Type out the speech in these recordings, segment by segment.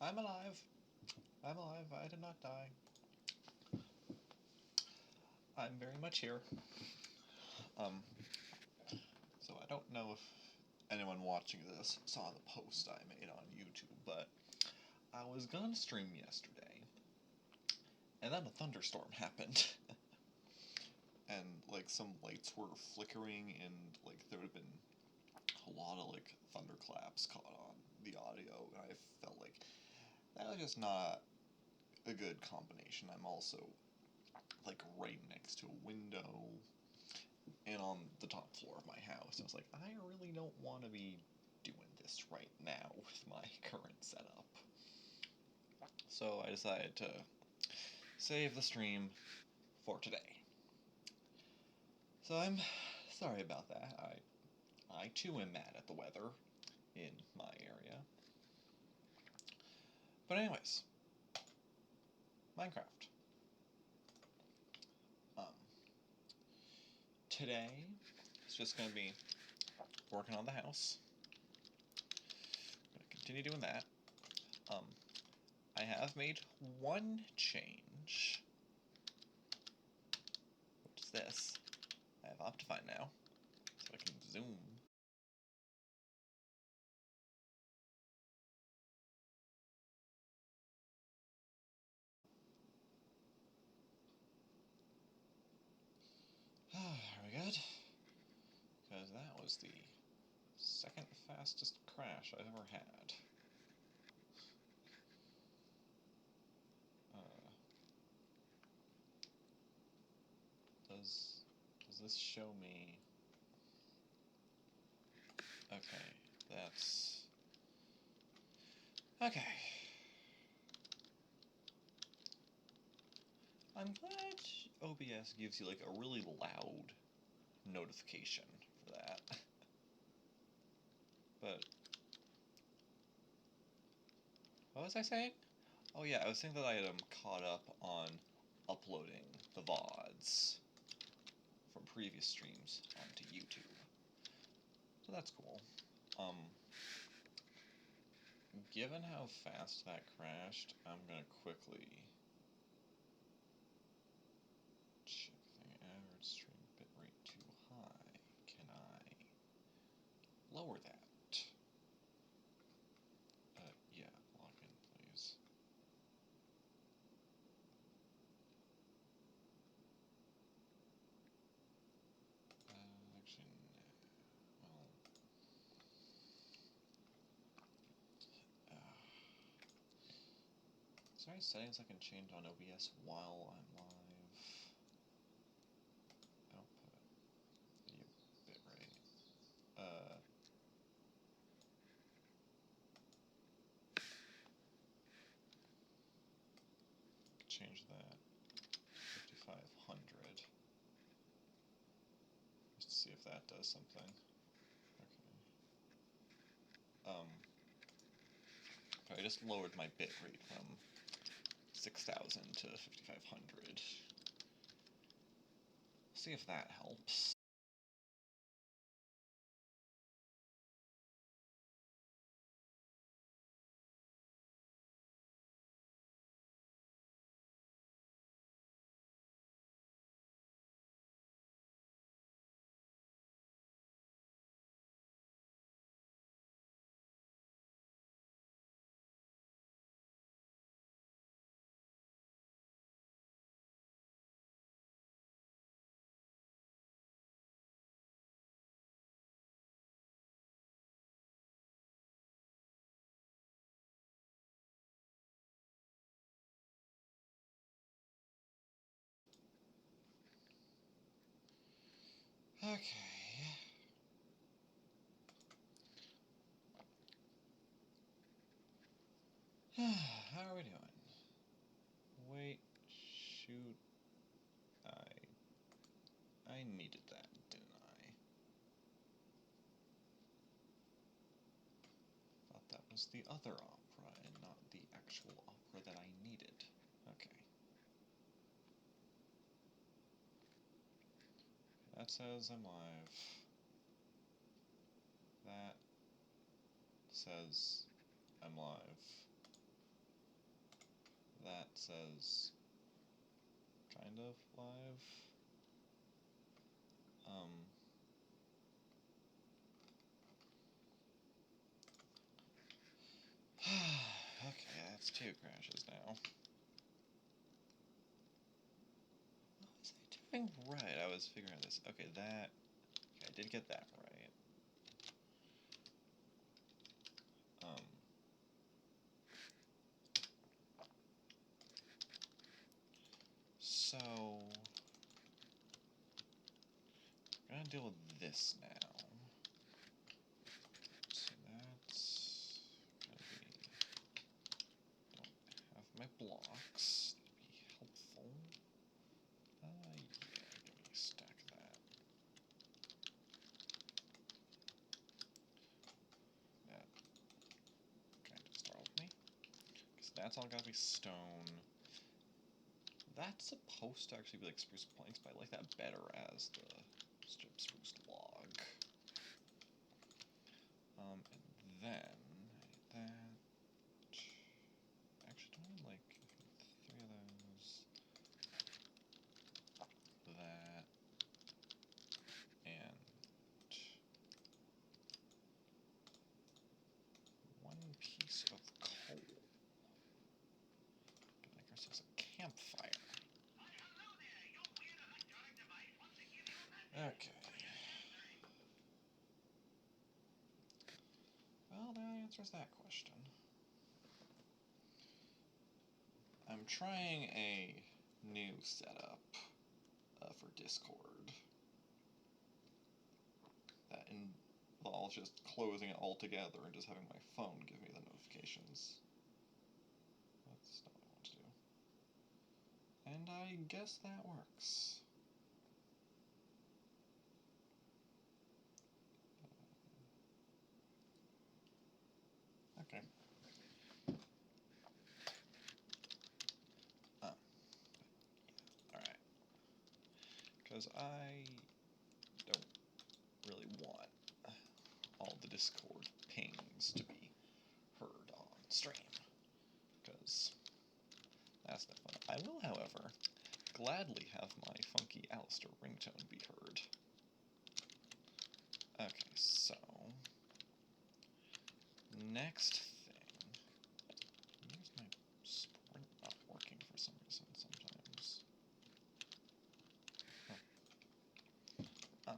I'm alive. I'm alive. I did not die. I'm very much here. So I don't know if anyone watching this saw the post I made on YouTube, but I was gonna stream yesterday, and then a thunderstorm happened. And like some lights were flickering, and like there would have been a lot of like thunderclaps caught on the audio, and I felt like that was just not a good combination. I'm also like right next to a window and on the top floor of my house. I was like, I really don't want to be doing this right now with my current setup. So I decided to save the stream for today. So I'm sorry about that. I too am mad at the weather in my area. But anyways, Minecraft. Um, Today it's just gonna be working on the house. I'm gonna continue doing that. I have made one change. Which is this. I have Optifine now, so I can zoom. Are we good? Because that was the second fastest crash I've ever had. Does this show me? Okay, that's okay. I'm glad OBS gives you like a really loud notification for that. But what was I saying? Oh yeah, I was saying that I had caught up on uploading the VODs from previous streams onto YouTube. So that's cool. Given how fast that crashed, I'm gonna quickly check the average stream bitrate too high. Can I lower that? Yeah, log in, please. Actually, well, is there any settings I can change on OBS while I'm live? Output, video bitrate. Change that 5500. Just to see if that does something. Okay. I just lowered my bitrate from 6000 to 5500. See if that helps. Okay. How are we doing? Wait, shoot. I needed that, didn't I? Thought that was the other opera and not the actual opera that I needed. Okay. That says I'm live. That says I'm live. says kind of live. Okay, that's 2 crashes now. What was I doing right? I was figuring out this. Okay, I did get that right. So we're gonna deal with this now. So that's gonna be, don't have my blocks. That'd be helpful. Yeah, give me a stack of that. That kind of startled me. Because that's all gotta be stone. That's supposed to actually be like spruce planks, but I like that better as the spruce log. And then that. Actually, don't I like 3 of those? That and 1 piece of coal. Gonna make ourselves a campfire. Okay. Well, that answers that question. I'm trying a new setup for Discord that involves just closing it all together and just having my phone give me the notifications. That's not what I want to do. And I guess that works. Okay. Alright. Because I don't really want all the Discord pings to be heard on stream. Because that's no fun. I will, however, gladly have my funky Alistair ringtone be heard. Okay, so next thing. Where's my sprint not working for some reason sometimes? Oh.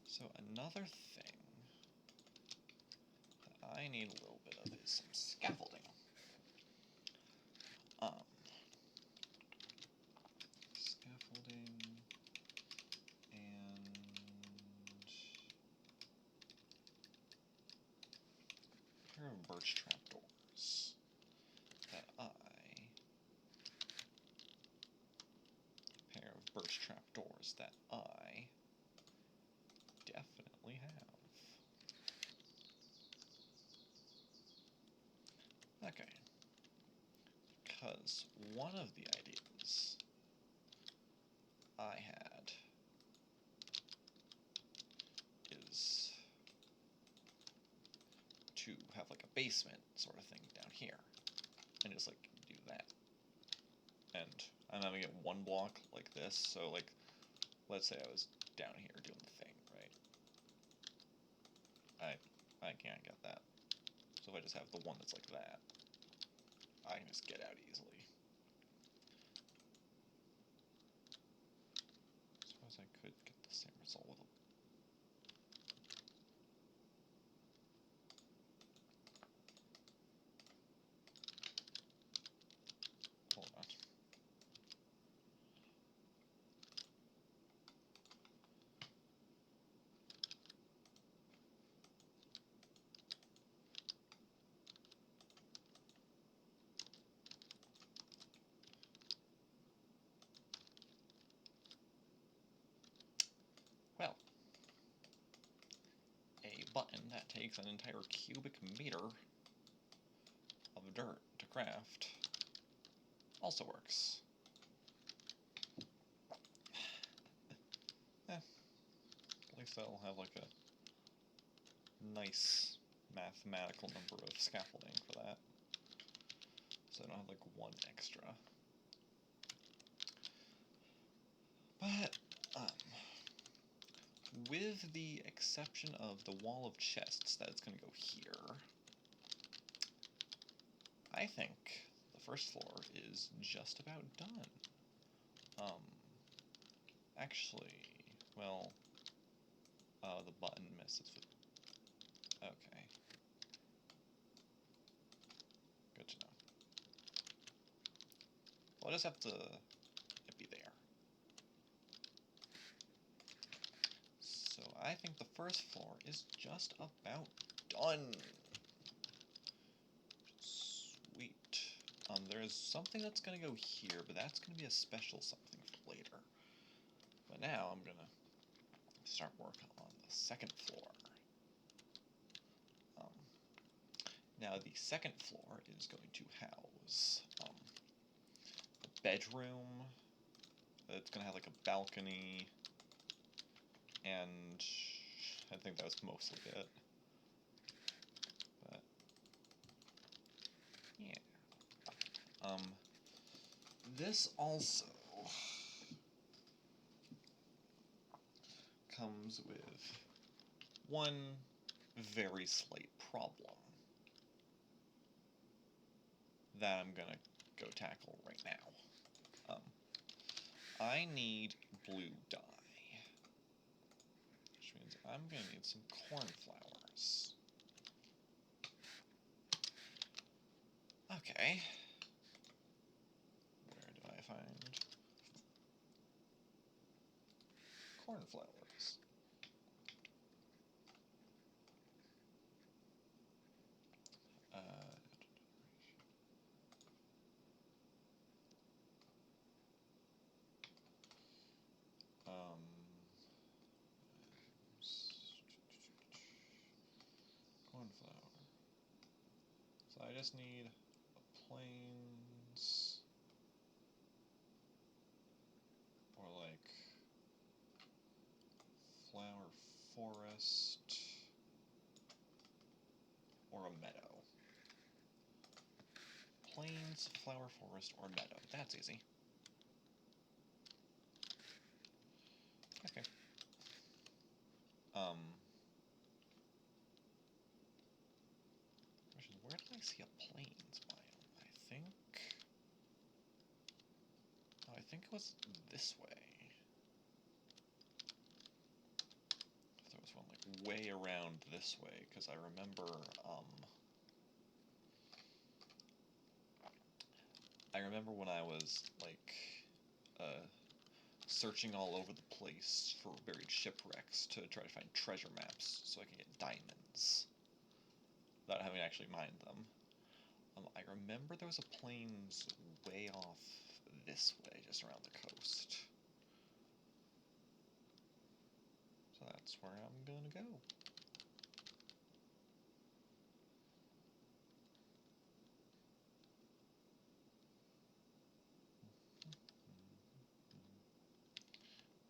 So another thing that I need a little bit of is some scaffolding. Scaffolding and a pair of birch trapdoors that I definitely have. Okay. Because one of the ideas I had is to have like a basement sort of thing down here and just like do that. And I'm having it 1 block like this, so like let's say I was down here doing the thing, right? I can't get that. So if I just have the one that's like that, I can just get out easily. Suppose I could get the same result with a... Hold on. Well, a button that takes an entire cubic meter of dirt to craft also works. At least that'll have like a nice mathematical number of scaffolding for that. one extra. But, with the exception of the wall of chests that's going to go here, I think the first floor is just about done. Actually, well, the button misses. Okay. Good to know. Well, I just have to be there. So I think the first floor is just about done. Sweet. There's something that's gonna go here, but that's gonna be a special something for later. But now I'm gonna start work on the second floor. Now the second floor is going to house a bedroom. It's gonna have like a balcony, and I think that was mostly it. But yeah. This also comes with one very slight problem that I'm gonna go tackle right now. I need blue dye, which means I'm gonna need some cornflowers. Okay. Where do I find cornflowers? Cornflower. So I just need a plains, or like flower forest, or a meadow. Plains, flower forest, or meadow. That's easy. Okay. Question, where did I see a plains biome? I think it was this way. There was one like way around this way, because I remember, when I was like, searching all over the place for buried shipwrecks to try to find treasure maps so I can get diamonds without having to actually mine them. I remember there was a plains way off this way, just around the coast. So that's where I'm gonna go.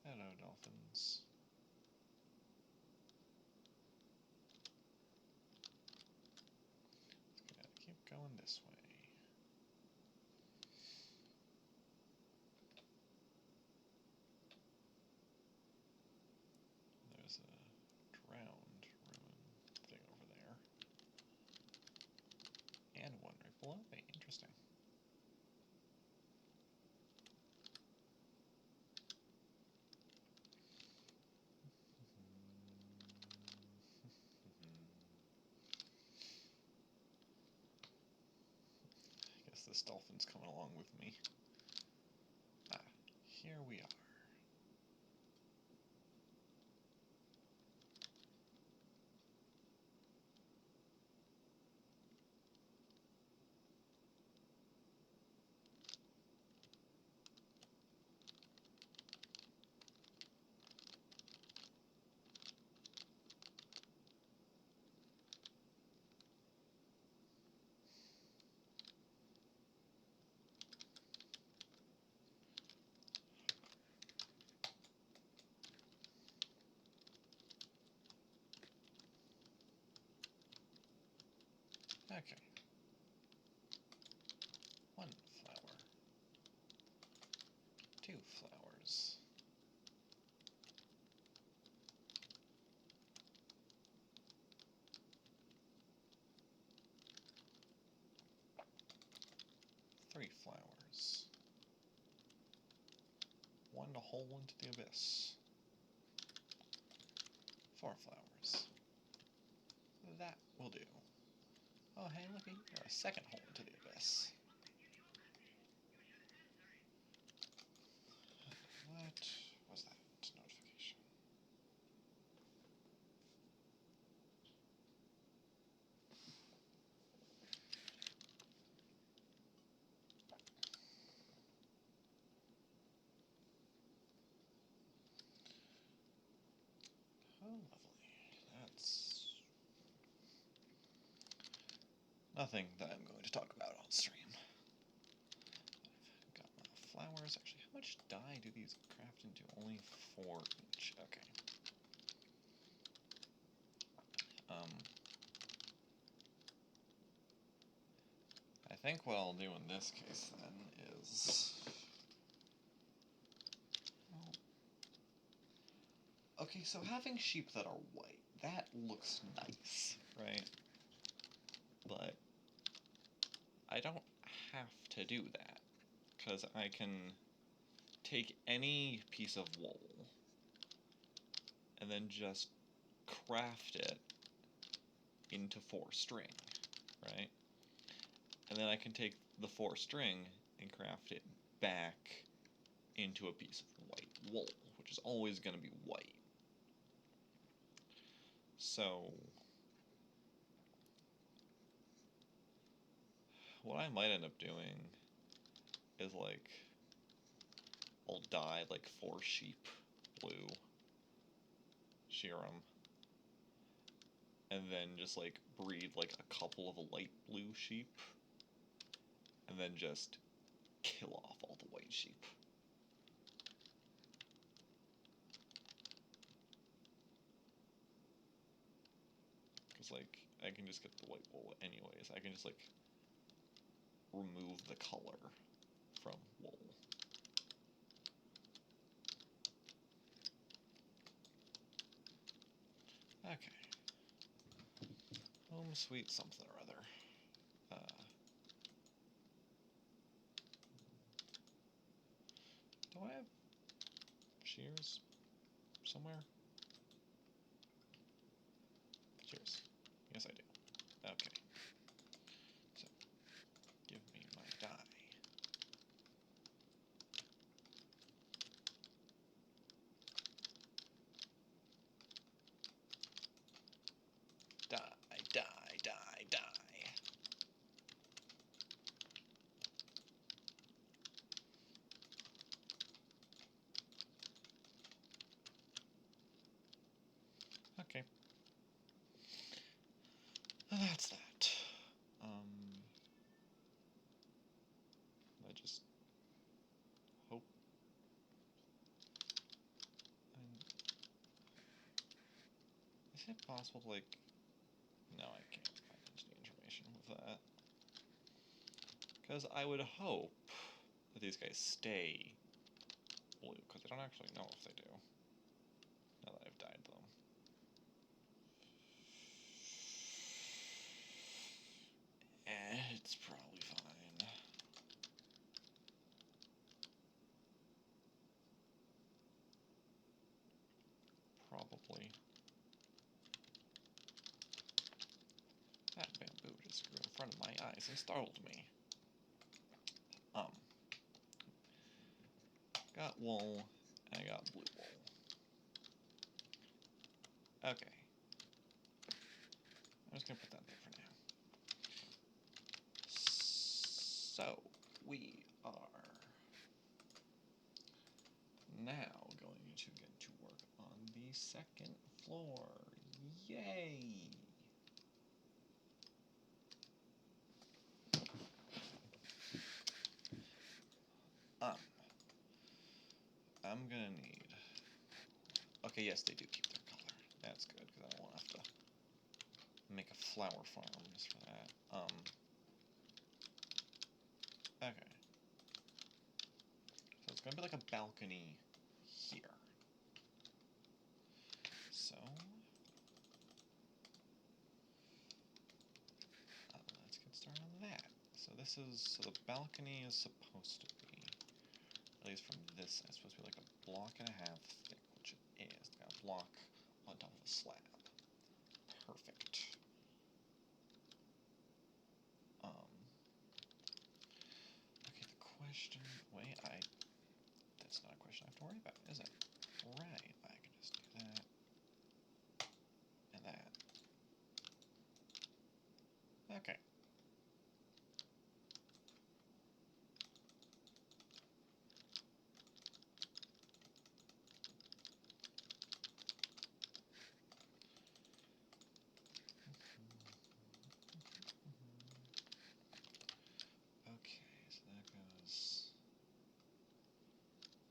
Hello, dolphins. Gotta keep going this way. There's a drowned ruin thing over there. And one right below me. Interesting. I guess this dolphin's coming along with me. Ah, here we are. Okay. One flower. flowers. Three flowers. One hole into the abyss. Four flowers. That will do. Oh, hey, looky, you're a second hole into the abyss. What was that notification? Oh, lovely. That's nothing that I'm going to talk about on stream. I've got my flowers. Actually, how much dye do these craft into? Only 4 each. Okay. I think what I'll do in this case then is... Well, okay, so having sheep that are white, that looks nice, right? But I don't have to do that, because I can take any piece of wool and then just craft it into 4 string, right? And then I can take the 4 string and craft it back into a piece of white wool, which is always going to be white. So what I might end up doing is, like, I'll dye like 4 sheep blue, shear 'em, and then just like breed like a couple of light blue sheep, and then just kill off all the white sheep. Because, like, I can just get the white wool anyways. I can just, like, remove the color from wool. Okay. Home sweet something or other. Do I have shears somewhere? Shears. Yes, I do. Okay. So, give me my dye. Die, die, die, die. Okay. That's that. I just hope. Is it possible to, like... No, I can't find any information with that. Because I would hope that these guys stay blue, because I don't actually know if they do, now that I've dyed them. It's probably fine. Probably. That bamboo just grew in front of my eyes and startled me. Got wool, and I got blue wool. Okay. I'm just gonna put that there for now. So, we are now going to get to work on the 2nd floor. Yay! I'm gonna need... Okay, yes, they do keep their color. That's good, because I won't have to make a flower farm just for that. Okay. So it's gonna be like a balcony here. So let's get started on that. So the balcony is supposed to be, at least from this, it's supposed to be like a block and a half thick, which it is. It's got a block on top of a slab. Perfect. Okay, the question, that's not a question I have to worry about, is it? Right, I can just do that, and that. Okay. Okay, so that goes...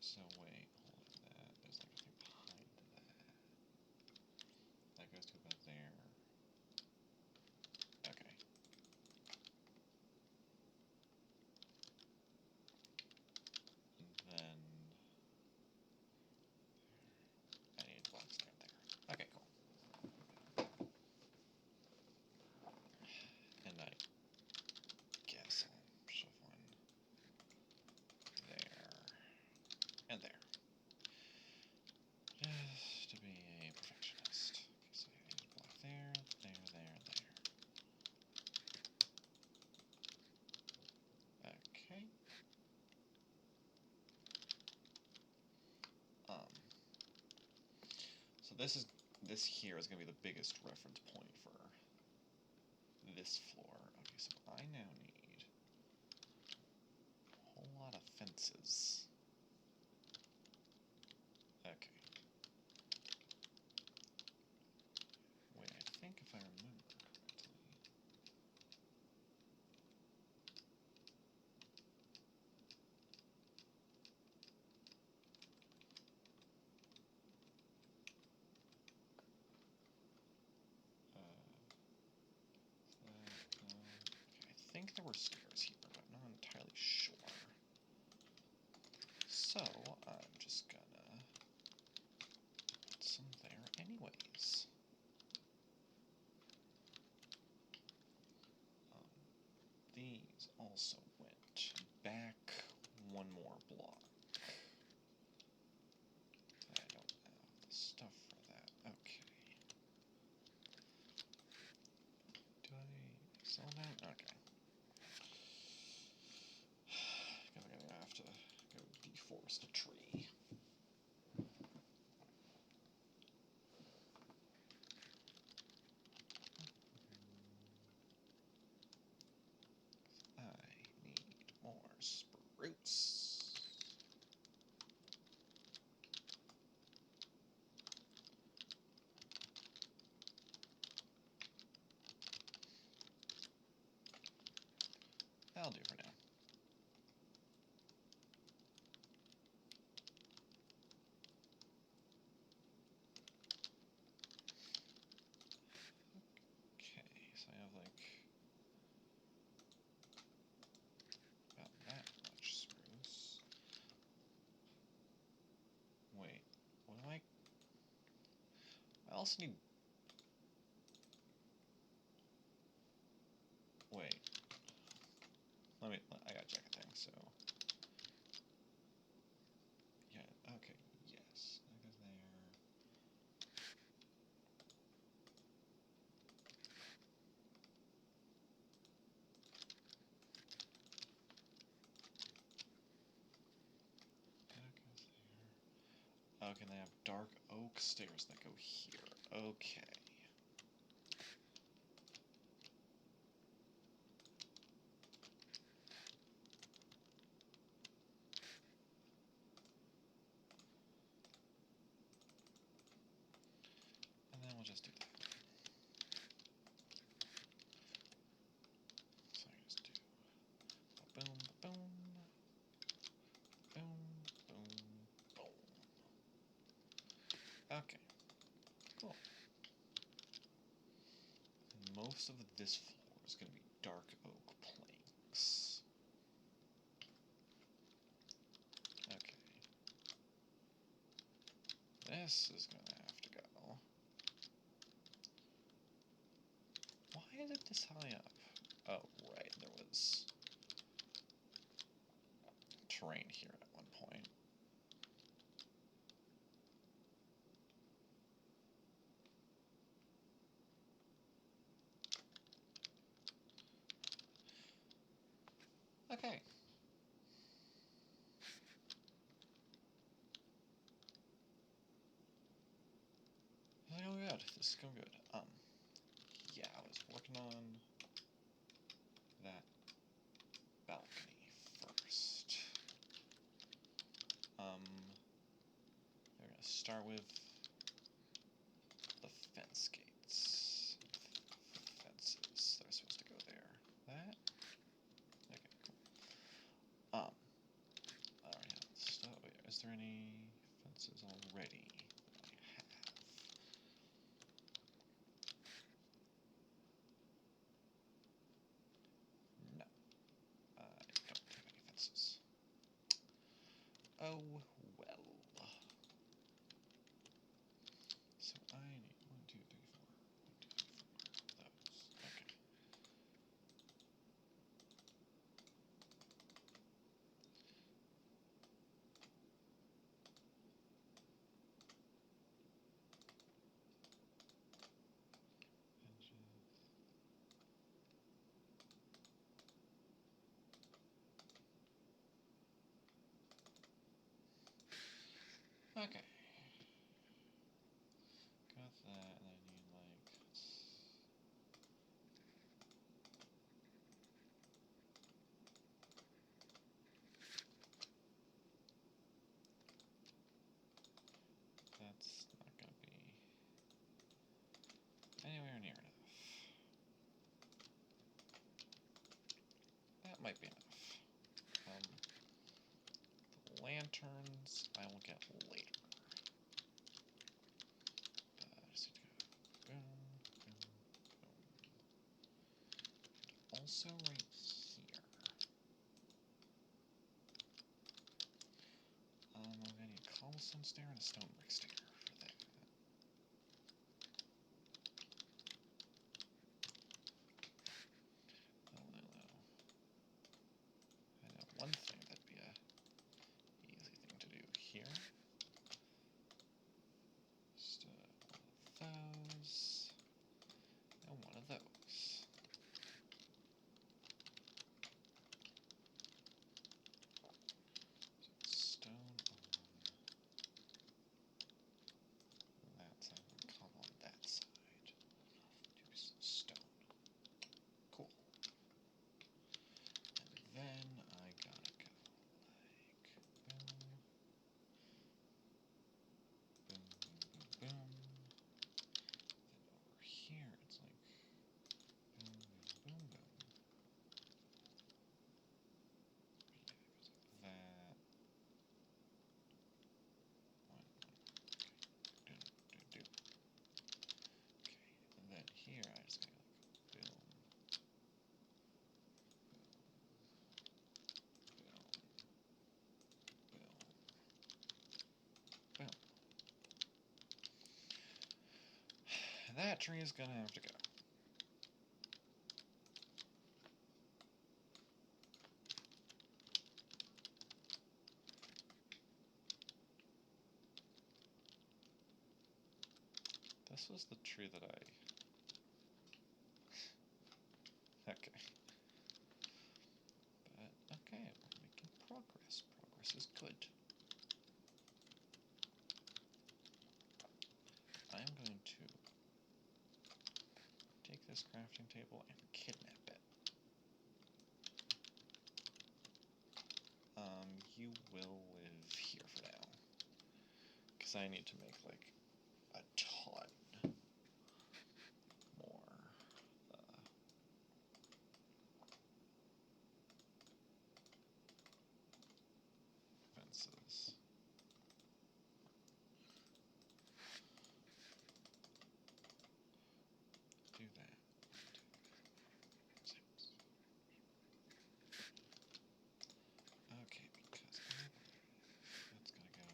So wait, hold on, there's like a thing behind that. That goes to about there. Okay. And then... I need blocks there and there. Okay, cool. And I guess I'll shove one there and there. Just to be a perfectionist. Okay, so I need a block there, there, there, there. Okay. So this here is going to be the biggest reference point for this floor. Okay, so I now need a whole lot of fences. Okay. Wait, I think if I remember correctly... I think there were stairs here, but I'm not entirely sure. So, I'm just gonna put some there anyways. These also went back one more block. I don't have the stuff for that. Okay. Do I sell that? Okay. I'm gonna have to go deforest a tree. I need more spruce. That'll do for now. Okay, so I have like about that much spruce. Wait, what do I also need... Wait. I gotta check a thing, so... Yeah, okay, yes. That goes there. That goes there. Okay, they have dark oak stairs that go here. Okay. And then we'll just do that. So I just do boom, boom, boom, boom, boom. Okay, cool. And most of this floor is going to be dark oak planks. Okay. this is gonna have to go. Why is it this high up? Oh, right, there was terrain here at one point. Okay. This is going good. This is going good. Yeah, I was working on that balcony first. We're gonna start with the fence gates. Fences. They're supposed to go there. That? Okay, cool. Alright, so wait, is there any fences already that I have? No. I don't have any fences. Oh, well. So I need 1, 2, 3, 4. 1, 2, 3, 4 of those. Okay. Okay. Got that, and I need like. That's not gonna be anywhere near enough. That might be enough. The lanterns I will get later. Just need to go boom, boom, boom. Also right here. I'm gonna need a cobblestone stair and a stone brick stair for that. I know one thing that'd be a easy thing to do here. Just one of those and one of those. So stone on that side and cobble on that side. 2 pieces of stone. Cool. And then I gotta go like boom, boom, boom, boom, boom. Then over here it's like boom, boom, boom, boom. Yeah, it goes like that. One, do, do, do. Okay, and then here I just gotta like boom, boom, boom, boom. That tree is gonna have to go. This was the tree that I... Okay. But, okay, we're making progress. Progress is good. I'm going to take this crafting table and kidnap it. You will live here for now. Because I need to make, like, a ton more, fences. Do that. Okay, because that's gonna go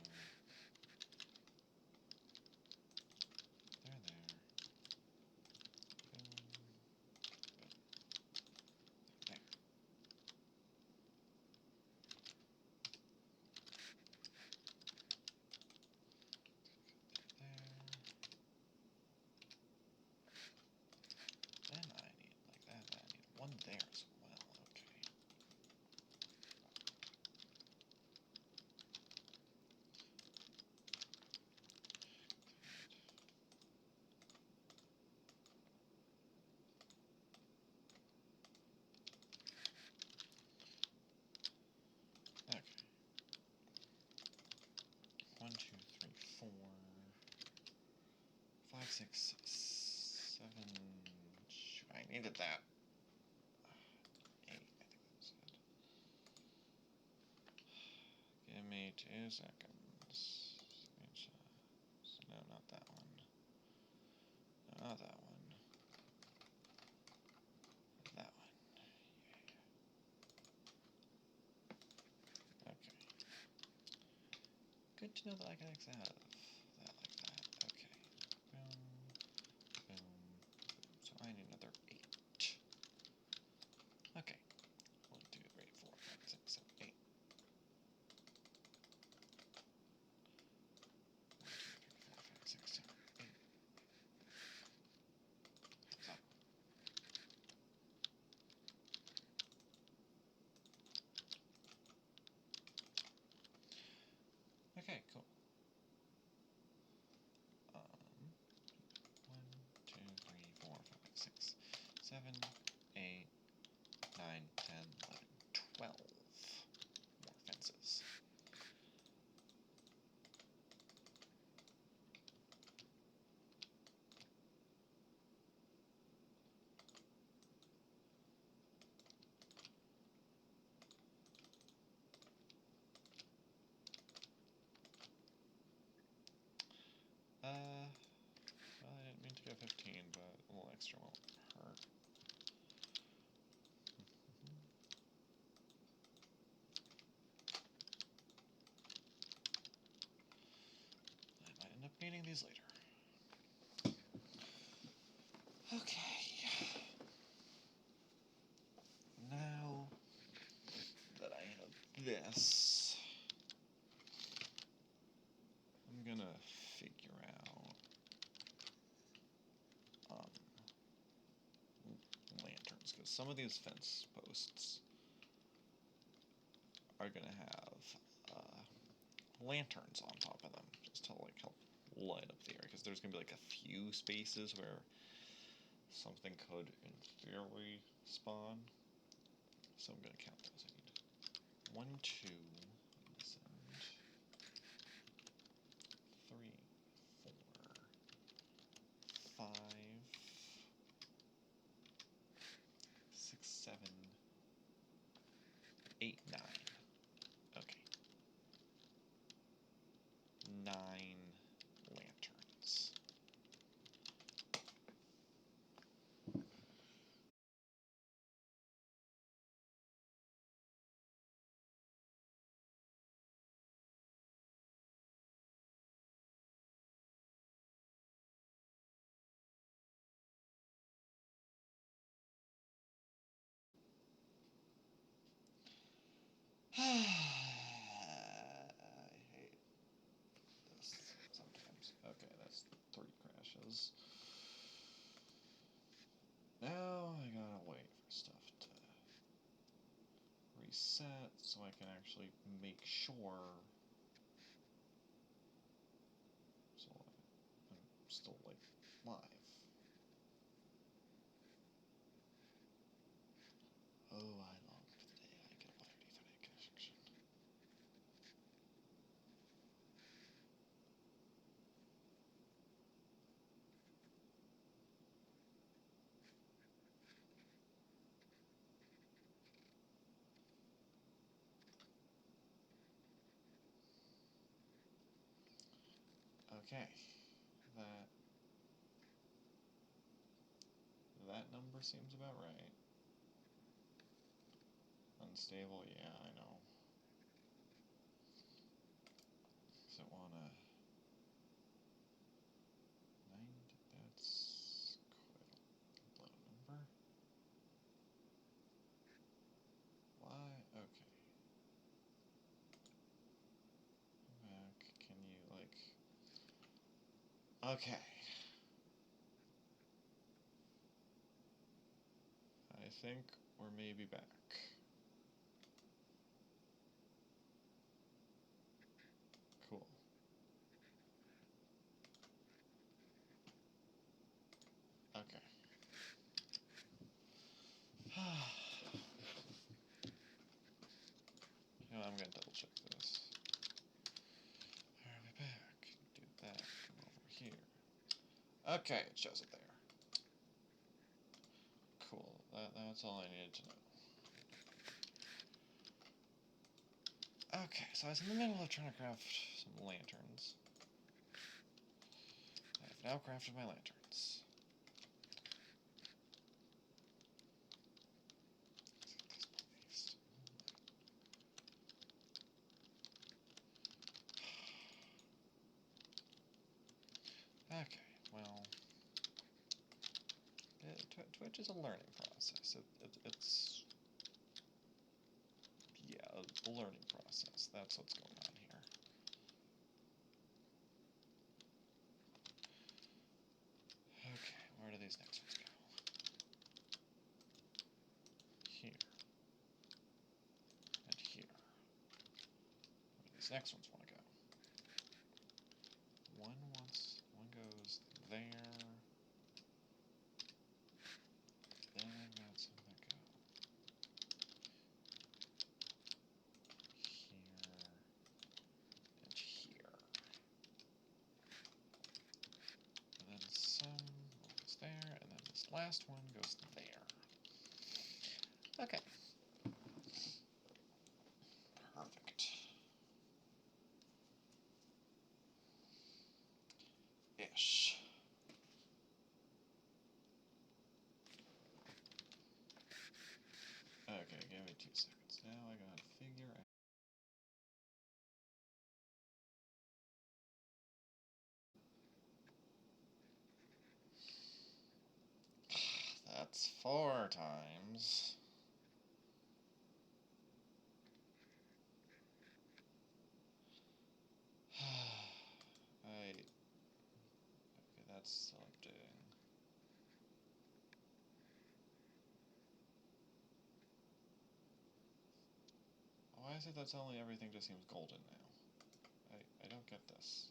6, 7. I needed that. 8, I think that's it. Give me 2 seconds. No, not that one. No, not that one. That one. Yeah. Okay. Good to know that I can exit out of that like that. Okay. Boom. Boom. Boom. So I need another 8. Okay. 1, 2, 3, 4, 5, 6, 7, 8. 1, 2, 3, 4, 5, 6, 7, 8. How's that? Okay, cool. 1, 2, 3, 4, 5, 6, 7, 8, 9, 10, 11, 12 more fences. Well, I didn't mean to go 15, but a little extra won't hurt. I might end up needing these later. Okay. Now that I have this, I'm gonna figure out lanterns, because some of these fence posts are gonna have lanterns on top of them, just to like help light up the area, because there's gonna be like a few spaces where something could in theory spawn. So I'm gonna count those. I need 1, 2 on this end, 3, 4, 5, 6, 7, 8, 9. Okay. 9 lanterns. I hate this sometimes. Okay, that's 3 crashes. Now I gotta wait for stuff to reset so I can actually make sure. So I'm still like live. Oh, I long for the day I get a wired Ethernet connection. Okay, that number seems about right. Unstable, yeah, I know. Does it wanna 90? That's quite a low number. Why? Okay. Back. Can you like? Okay. I think we're maybe back. Cool. Okay. You know, I'm gonna double check this. Are we back? Do that. Come over here. Okay, it shows it there. Cool. That's all I needed to know. Okay, so I was in the middle of trying to craft some lanterns. I have now crafted my lanterns. Okay, well, Twitch is a learning process. It's yeah, a learning process. That's what's going on here. Okay, where do these next ones go? Here. And here. Where do these next ones want to go? One goes there. Then I've got some that go here and here. And then some goes there, and then this last one goes there. Okay. Perfect. Ish. Okay, give me 2 seconds. Now I gotta figure out. That's 4 times. Okay, that's still updating. Why is it that suddenly everything just seems golden now? I don't get this.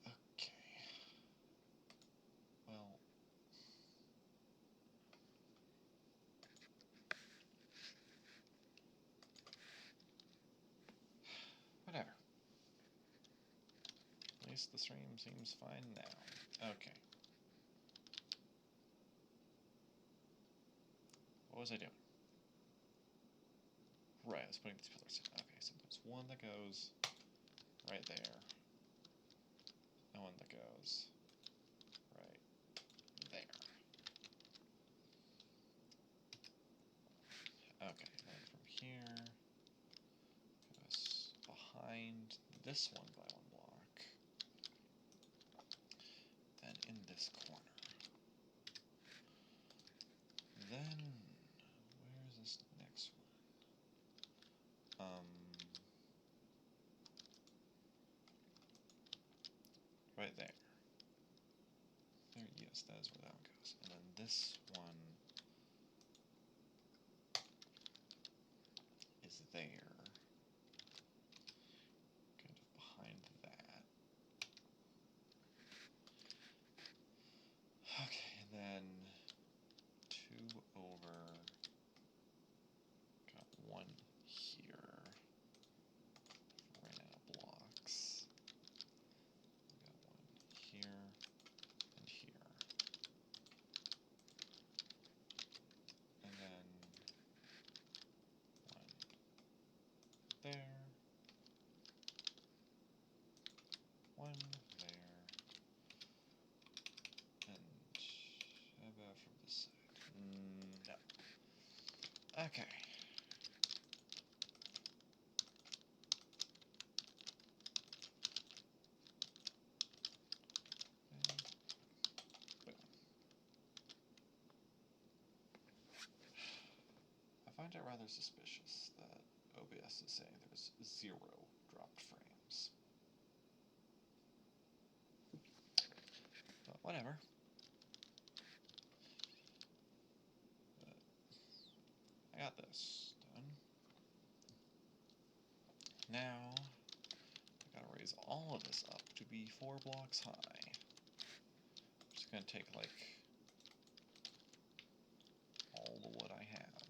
Okay. Well. Whatever. At least the stream seems fine now. Okay. What was I doing? Right, I was putting these pillars in. Okay, so there's one that goes right there. And one that goes right there. Okay, then from here, goes behind this one by 1 block. Then in this corner. Then, where's this next one? Right there. Yes, that is where that one goes. And then this one is there. Kind of behind that. Okay, and then 2 over. Got 1 here. Ran out of blocks. Got 1 here and here. And then 1 there. 1 there. And how about from this side? No. Okay. I find it rather suspicious that OBS is saying there's 0 dropped frames. But whatever. I got this done. Now, I gotta raise all of this up to be 4 blocks high. Which is gonna take, like, all the wood I have.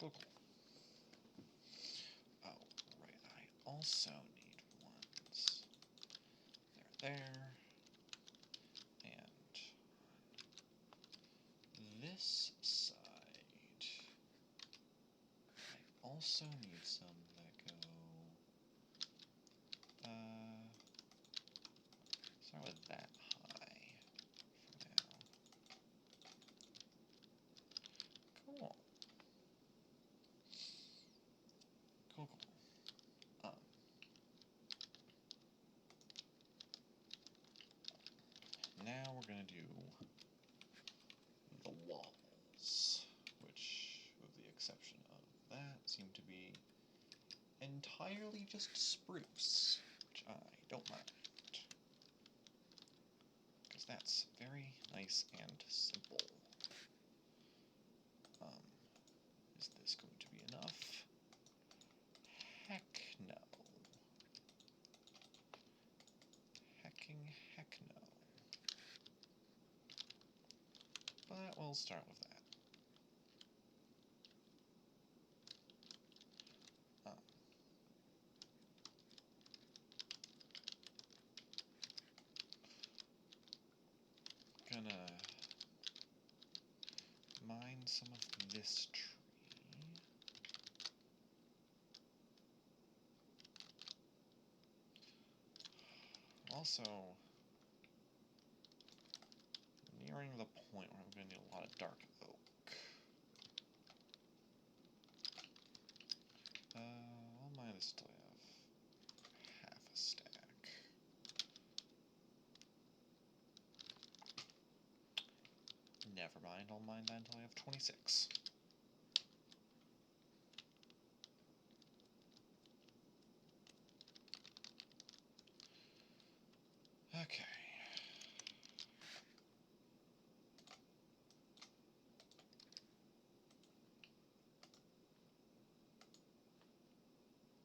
Cool, cool. Oh, right, I also need ones. There. And on this side, I also need some that go, start with that high for now. Cool. Cool, cool. Now we're gonna do the walls, which, with the exception of that, seem to be entirely just spruce, which I don't mind, because that's very nice and simple. Is this going to be enough? Heck no. Hecking heck no. But we'll start with that. Gonna mine some of this tree. Also, nearing the point where I'm going to need a lot of dark oak. I'll mine this till I have half a stack. Never mind, I'll mine that until I have 26. Okay.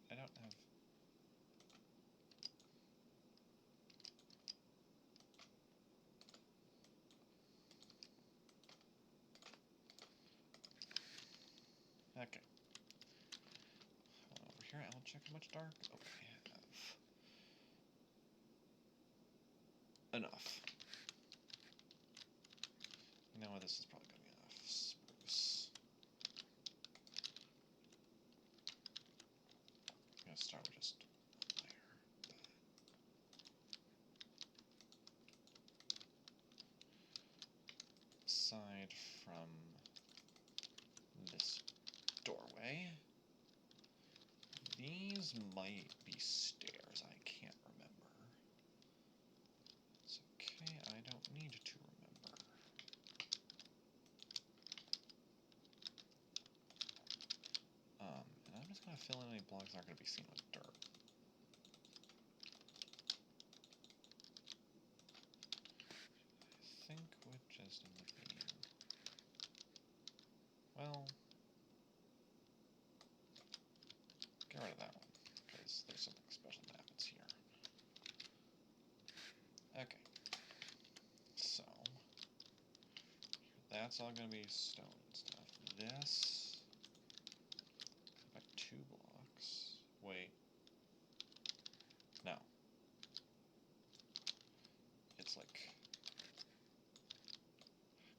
I don't have... Okay. Over here, I'll check how much dark oak I have. Enough. You know what, this is probably going to be enough spruce. I'm going to start with just there. Aside from this doorway, these might be stairs, I can't remember. It's okay, I don't need to remember. And I'm just going to fill in any blocks that aren't going to be seen with dirt. I think would just end up being... Well... Get rid of that one, because there's something special that happens here. Okay. So... That's all going to be stone and stuff. This... Like 2 blocks. Wait. No. It's like...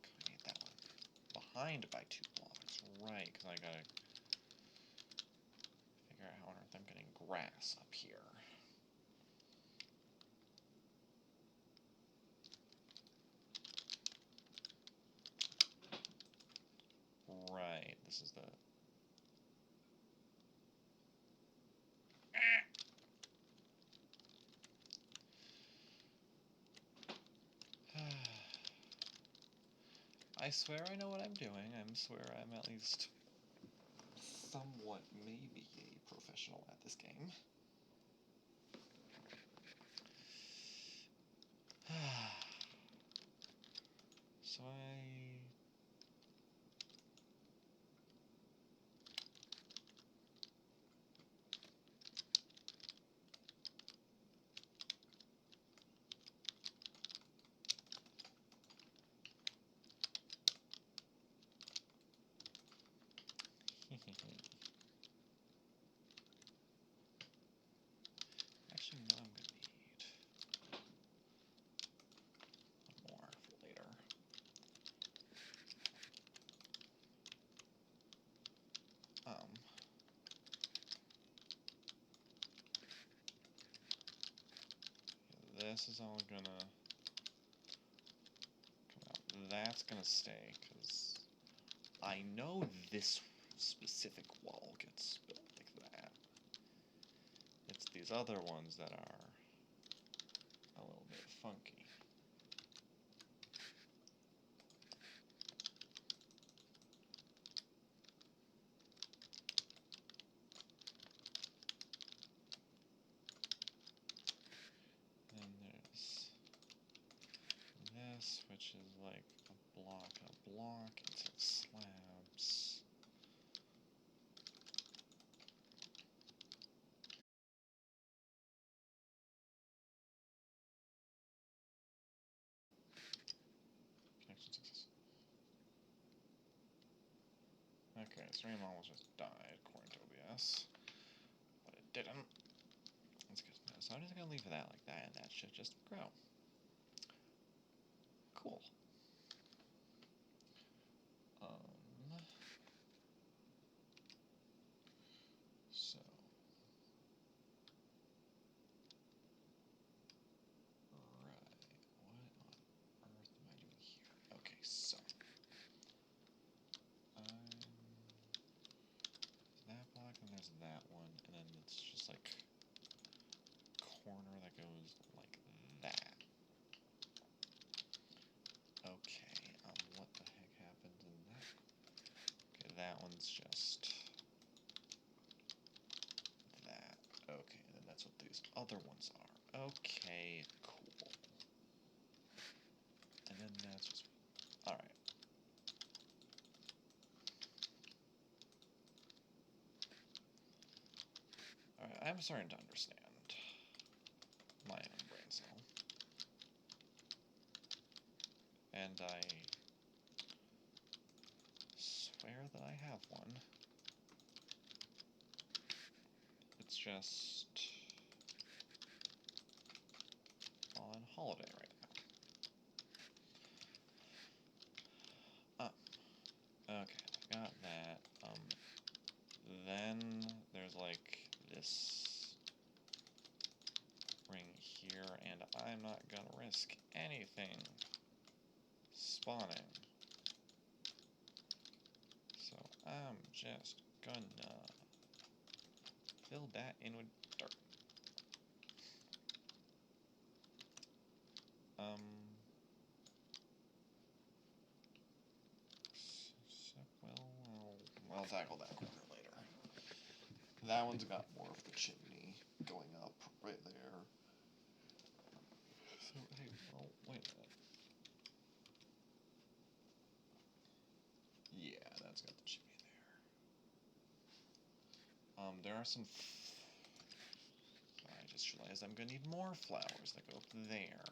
I need that one. Behind by 2 blocks. Right, because I gotta figure out how on earth I'm getting grass up here. Right, this is the... I swear I know what I'm doing. I swear I'm at least somewhat maybe a professional at this game. So Actually, no, I'm gonna need one more for later. This is all gonna come out. That's gonna stay, because I know this specific wall gets built like that. It's these other ones that are a little bit funky. Then there's this, which is like a block, it's like slabs. Connection success. Okay, stream almost just died, according to OBS. But it didn't. That's good to know. So I'm just gonna leave that like that, and that should just grow. Cool. So right, what on earth am I doing here? Okay, so that block, and there's that one, and then it's just like corner that goes like that. Okay, what the heck happened in that? Okay, that one's just that. Okay, then that's what these other ones are. Okay, cool. And then that's just... Alright. Alright, I'm starting to understand my own brain cell. And I swear that I have one. It's just on holiday right now. Okay, I've got that. Then there's like this ring here, and I'm not gonna risk anything spawning. So I'm just gonna fill that in with dirt. I'll tackle that corner later. That one's got more of the chimney going up right there. So, hey, well, wait a minute. Yeah, that's got the chimney there. There are some... I just realized I'm gonna need more flowers that go up there.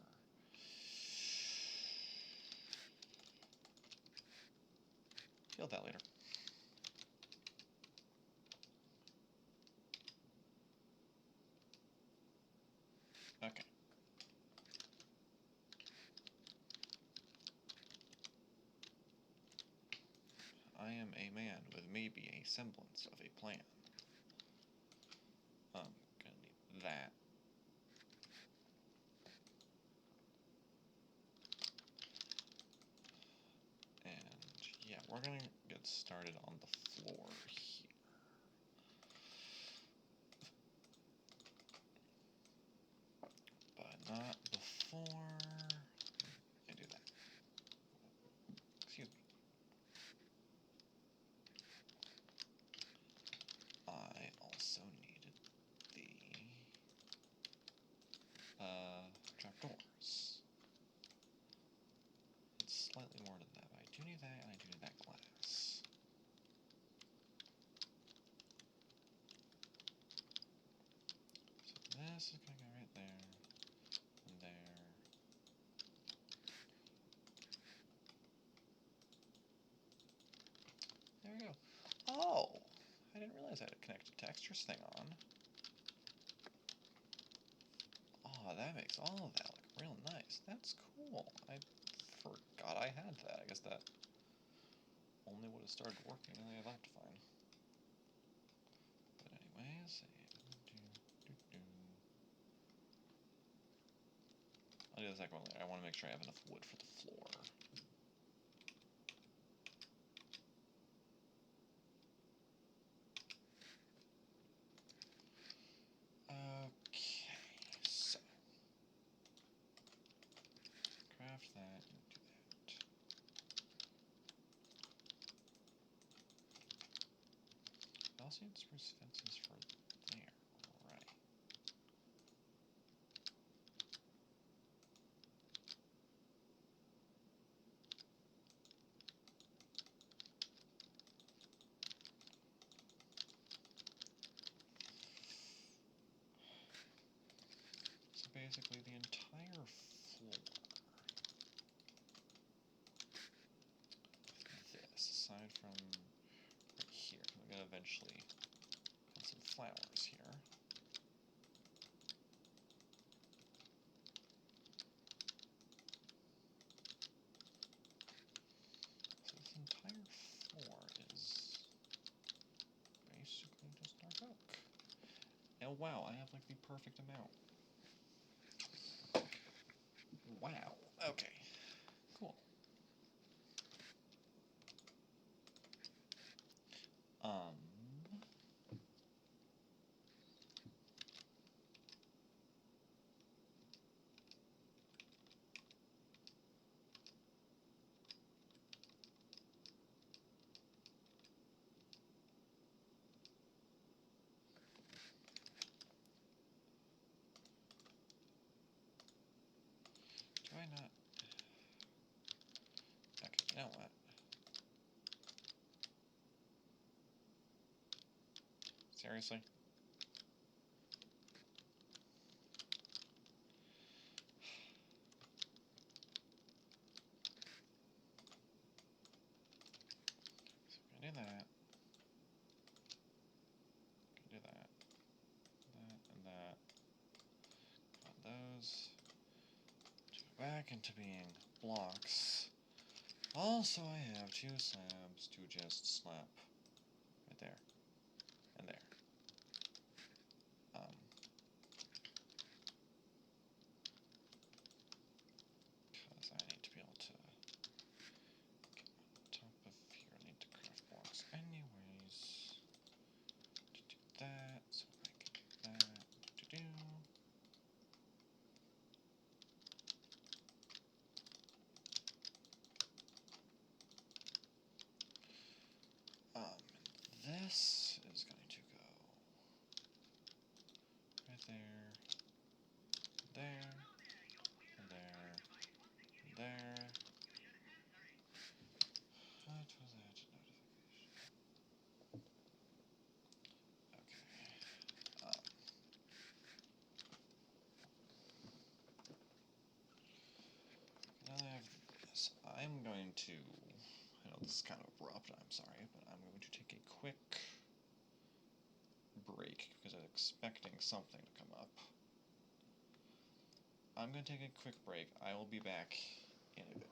Deal with that later. Okay. I am a man with maybe a semblance of a plan. I'm gonna need that. And yeah, we're gonna get started on the floor here. But not before I do that. Excuse me. I also needed the trapdoors. It's slightly more than that, but I do need that, and I do need that glass. So this is gonna go right there, and there. There we go. Oh! I didn't realize I had to connect a textures thing on. Oh, that makes all of that look real nice. That's cool. I forgot I had that. I guess that only would have started working and I left fine. But anyways, I'll do the second one later. I want to make sure I have enough wood for the floor. Okay, so craft that and do that. I also need spruce fences for there, right? So basically the entire floor. This, aside from right here, I'm gonna eventually put some flowers here. So this entire floor is basically just dark oak. And wow, I have like the perfect amount. Wow. Okay. Cool. Um. Do I not? Okay, you know what? Seriously? So we're gonna do that. Gonna do that. That and that. Cut those. To go back into being blocks. Also, I have 2 slabs to just slap right there and there. Because I need to be able to get on top of here. I need to craft blocks anyways. To do that, so I can do that. To do. This is going to go right there, there, and there, and there. What was that notification? Okay. Now that I have this, I'm going to. I know this is kind of abrupt. I'm sorry, but I'm going to take a quick break because I'm expecting something to come up. I'm going to take a quick break. I will be back in a bit.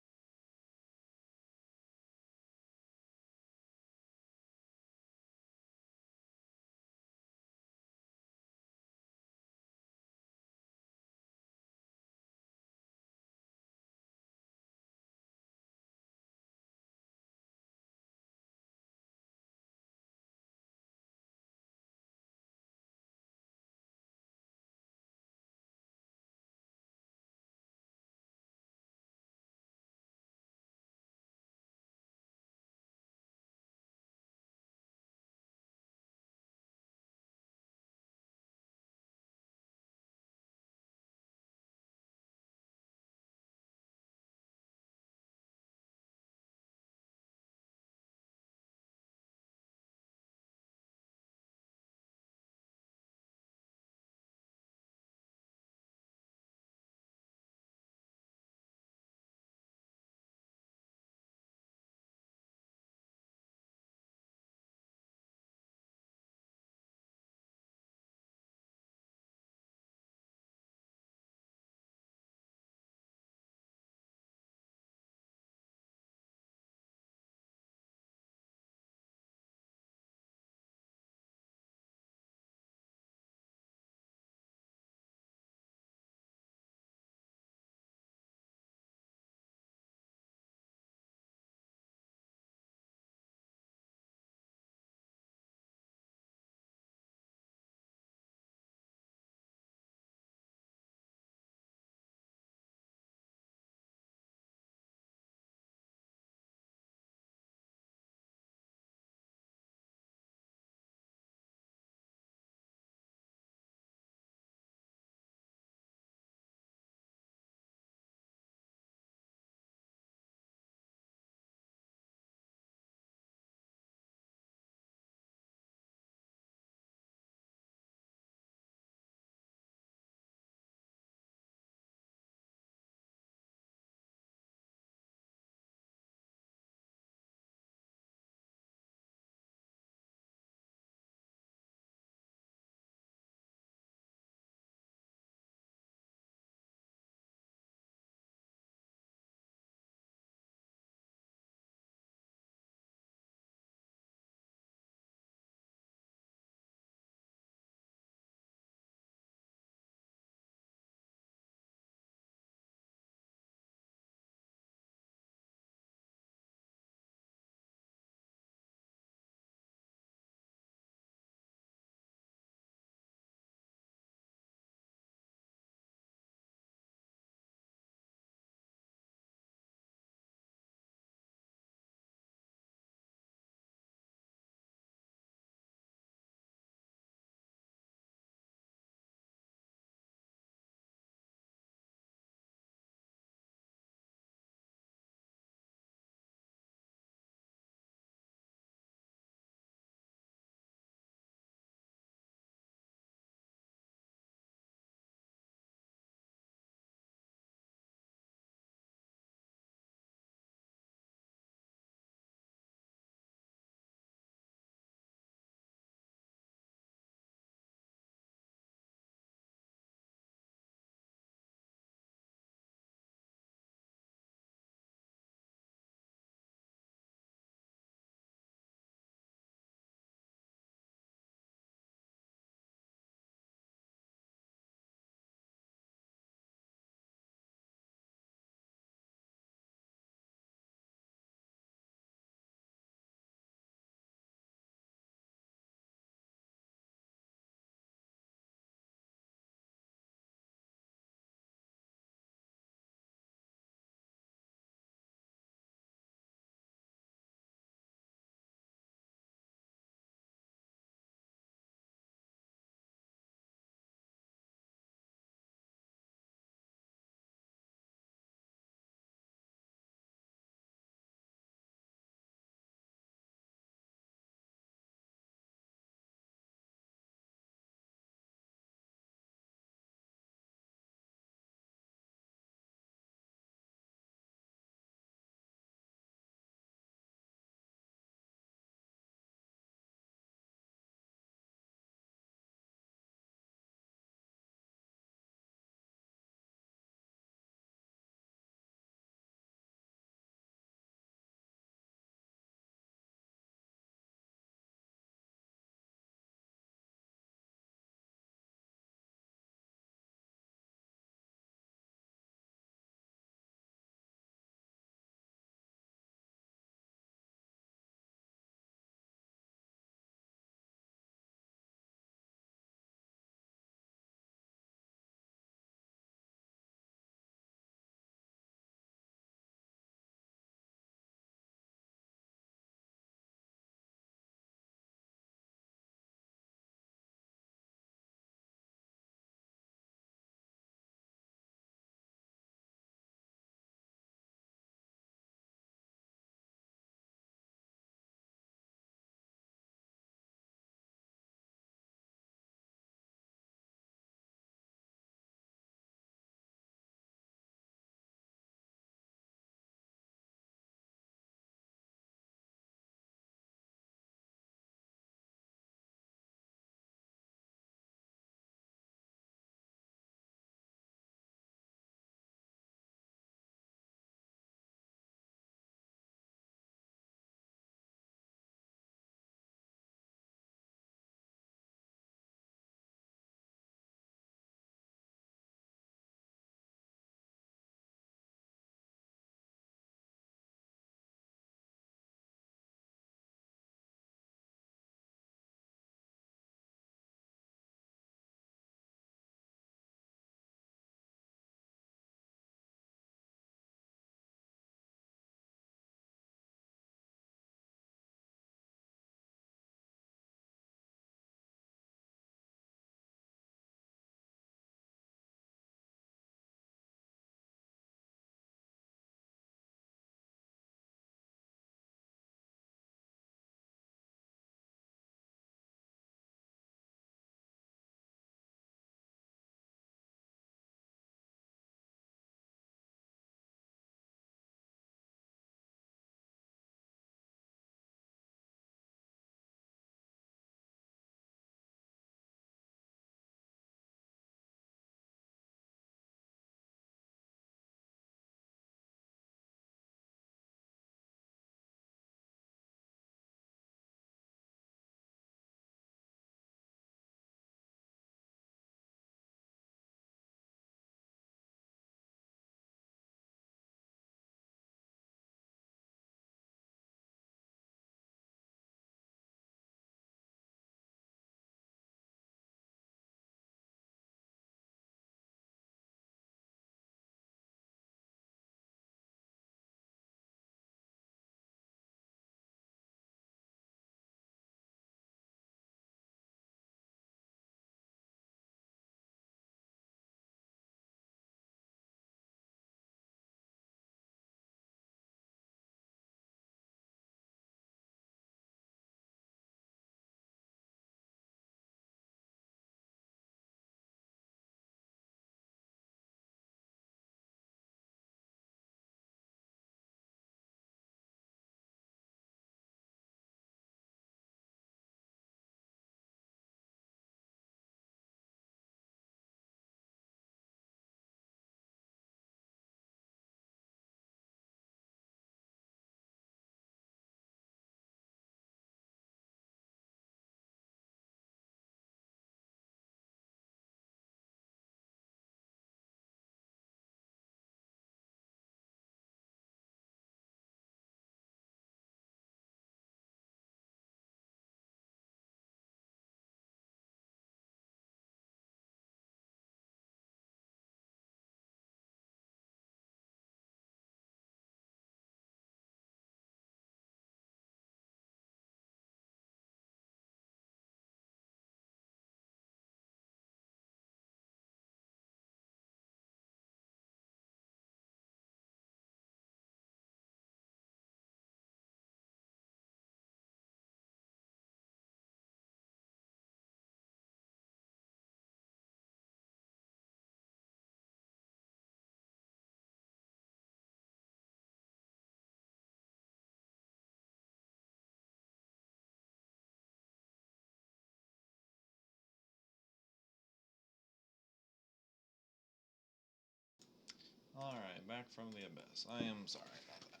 Alright, back from the abyss. I am sorry about that.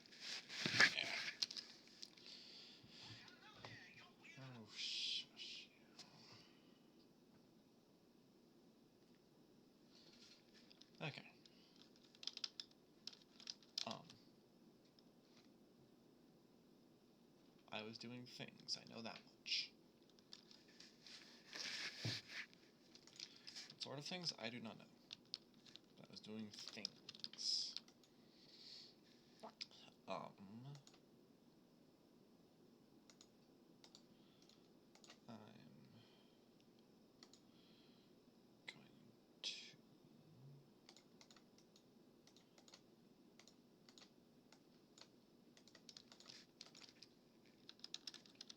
Yeah. Oh, shush. Okay. I was doing things, I know that much. What sort of things? I do not know. But I was doing things. I'm going to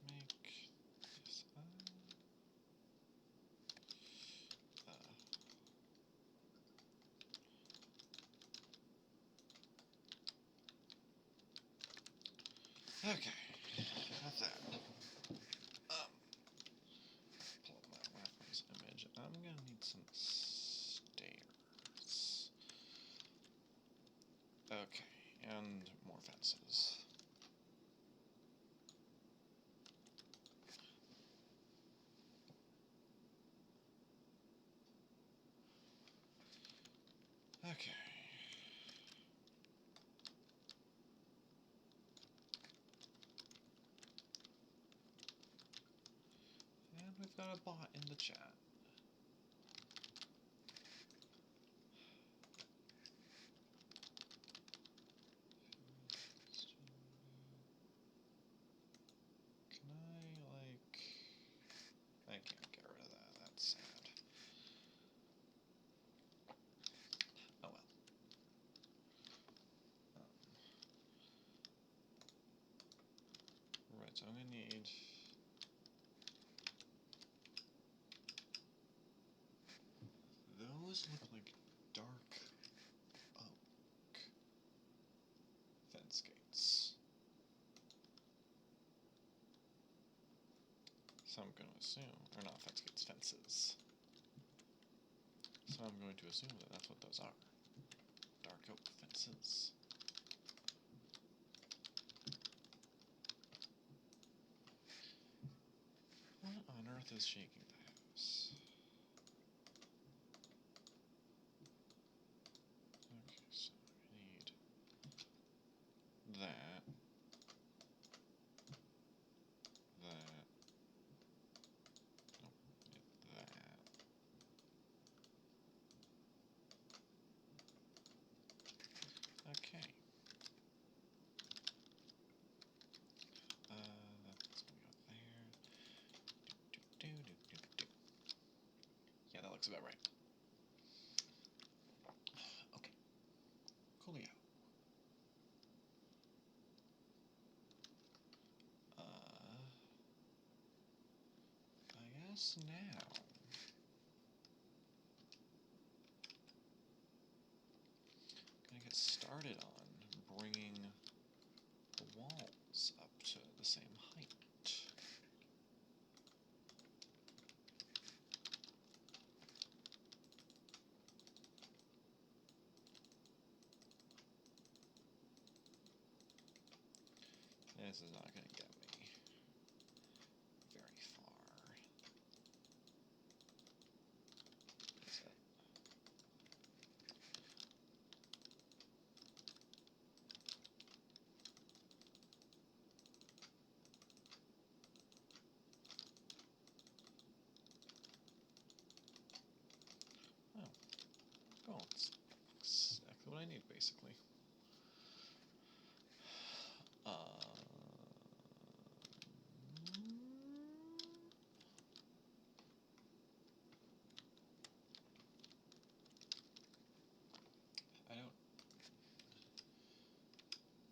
make this okay, got that. Pull up my reference image. I'm gonna need some stairs. Okay, and more fences. Okay. And we've got a bot in the chat. Can I can't get rid of that, that's sad. Oh well. Right, so I'm gonna need those look like dark oak fence gates. So I'm going to assume, or not fence gates, fences. So I'm going to assume that that's what those are. Dark oak fences. What on earth is shaking the house? Okay, so I need that. That. Nope, need that. Okay. That's gonna go there. Yeah, that looks about right. Okay. Coolio. I guess now. Gonna get started on bringing the walls up to the same height. This is not going to get me very far. Is it? Oh. Cool. It's exactly what I need, basically.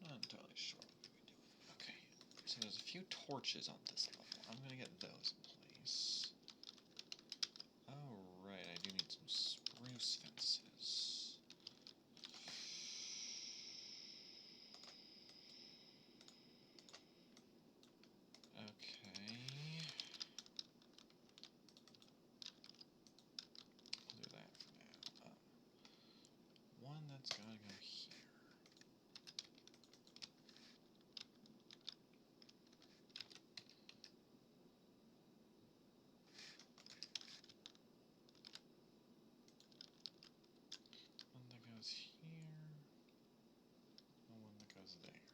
Not entirely sure what we're doing. Okay, so there's a few torches on this level. I'm gonna get those in place. Oh right, I do need some spruce fences. Okay. I'll do that for now. One that's gotta go here. One that goes here, and one that goes there.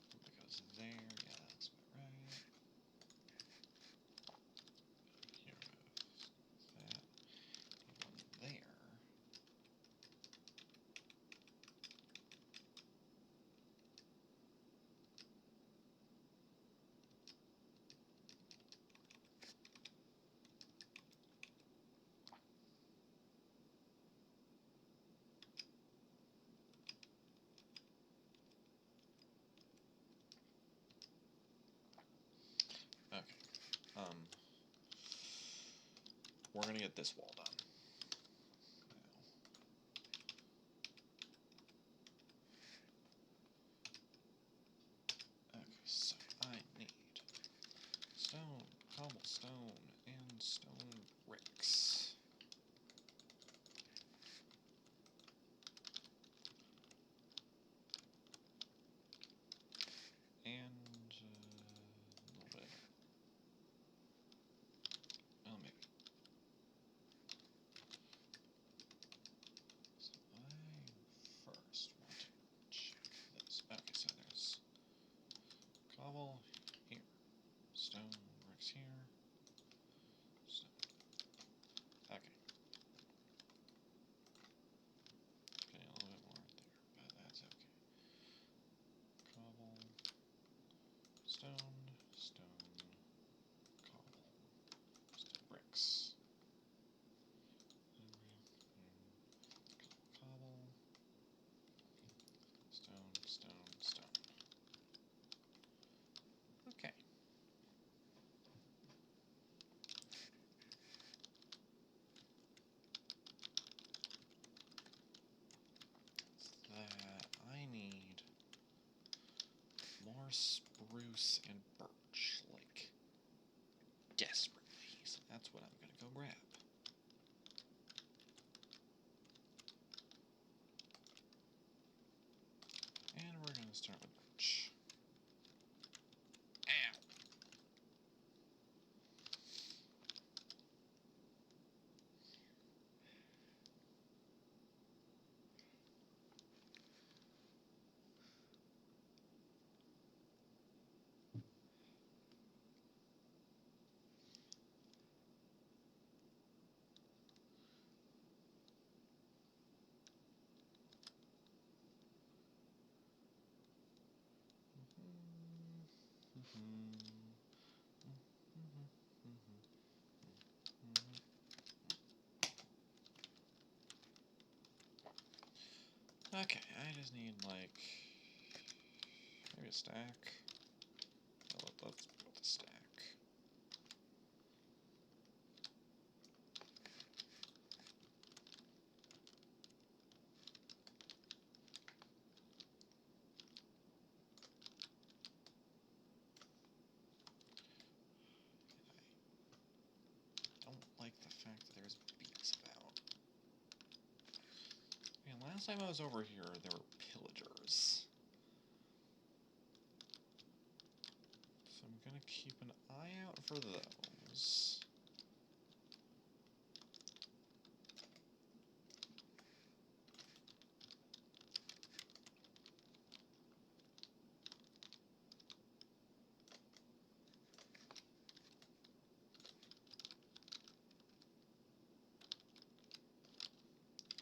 One that goes there, yeah, that's about right. Here goes that, and one there. Okay. We're gonna get this wall done. Okay, so I need stone, cobblestone, and stone bricks. And a little bit. Oh, maybe. So I first want to check this. Okay, so there's cobble here, stone bricks here, stone. Okay. Okay, a little bit more right there, but that's okay. Cobble, stone, stone, cobble, stone bricks. Cobble, stone, stone, stone. Okay. That I need more spruce and birch, like desperately. So that's what I'm gonna go grab. And we're gonna start with birch. Ow! Okay, I just need like maybe a stack. Let's build a stack. I don't like the fact that there's bees about. Man, last time I was over here, there were pillagers. So I'm gonna keep an eye out for those.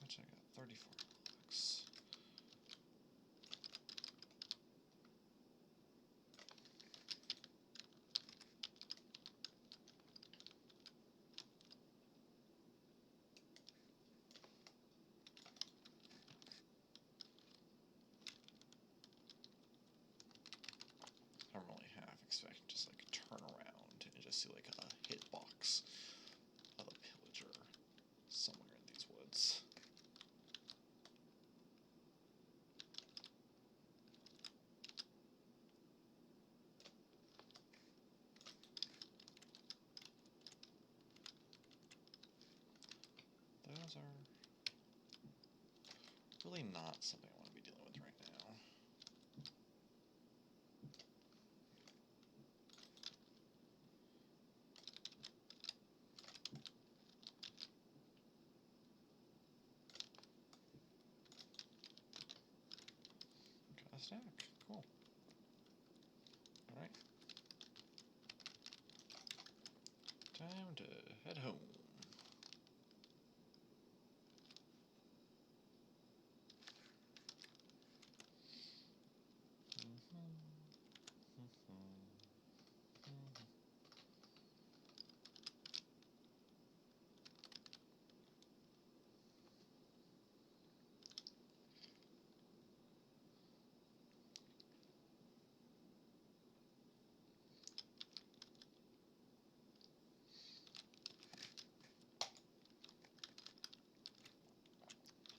Which I got 34 blocks. I don't really half expect just like turn around and just see like a hitbox of a pillager somewhere in these woods. those are really not something I want to be dealing with right now. Got a stack. Cool. Alright. Time to head home.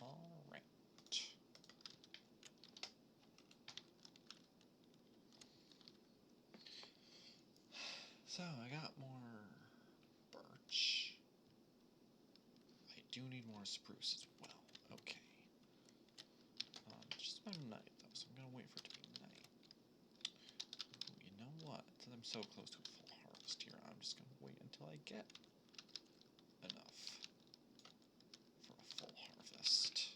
Alright. So, I got more birch. I do need more spruce as well. Okay. Just about night, though, so I'm gonna wait for it to be night. Ooh, you know what? Since I'm so close to a full harvest here, I'm just gonna wait until I get enough for a full harvest.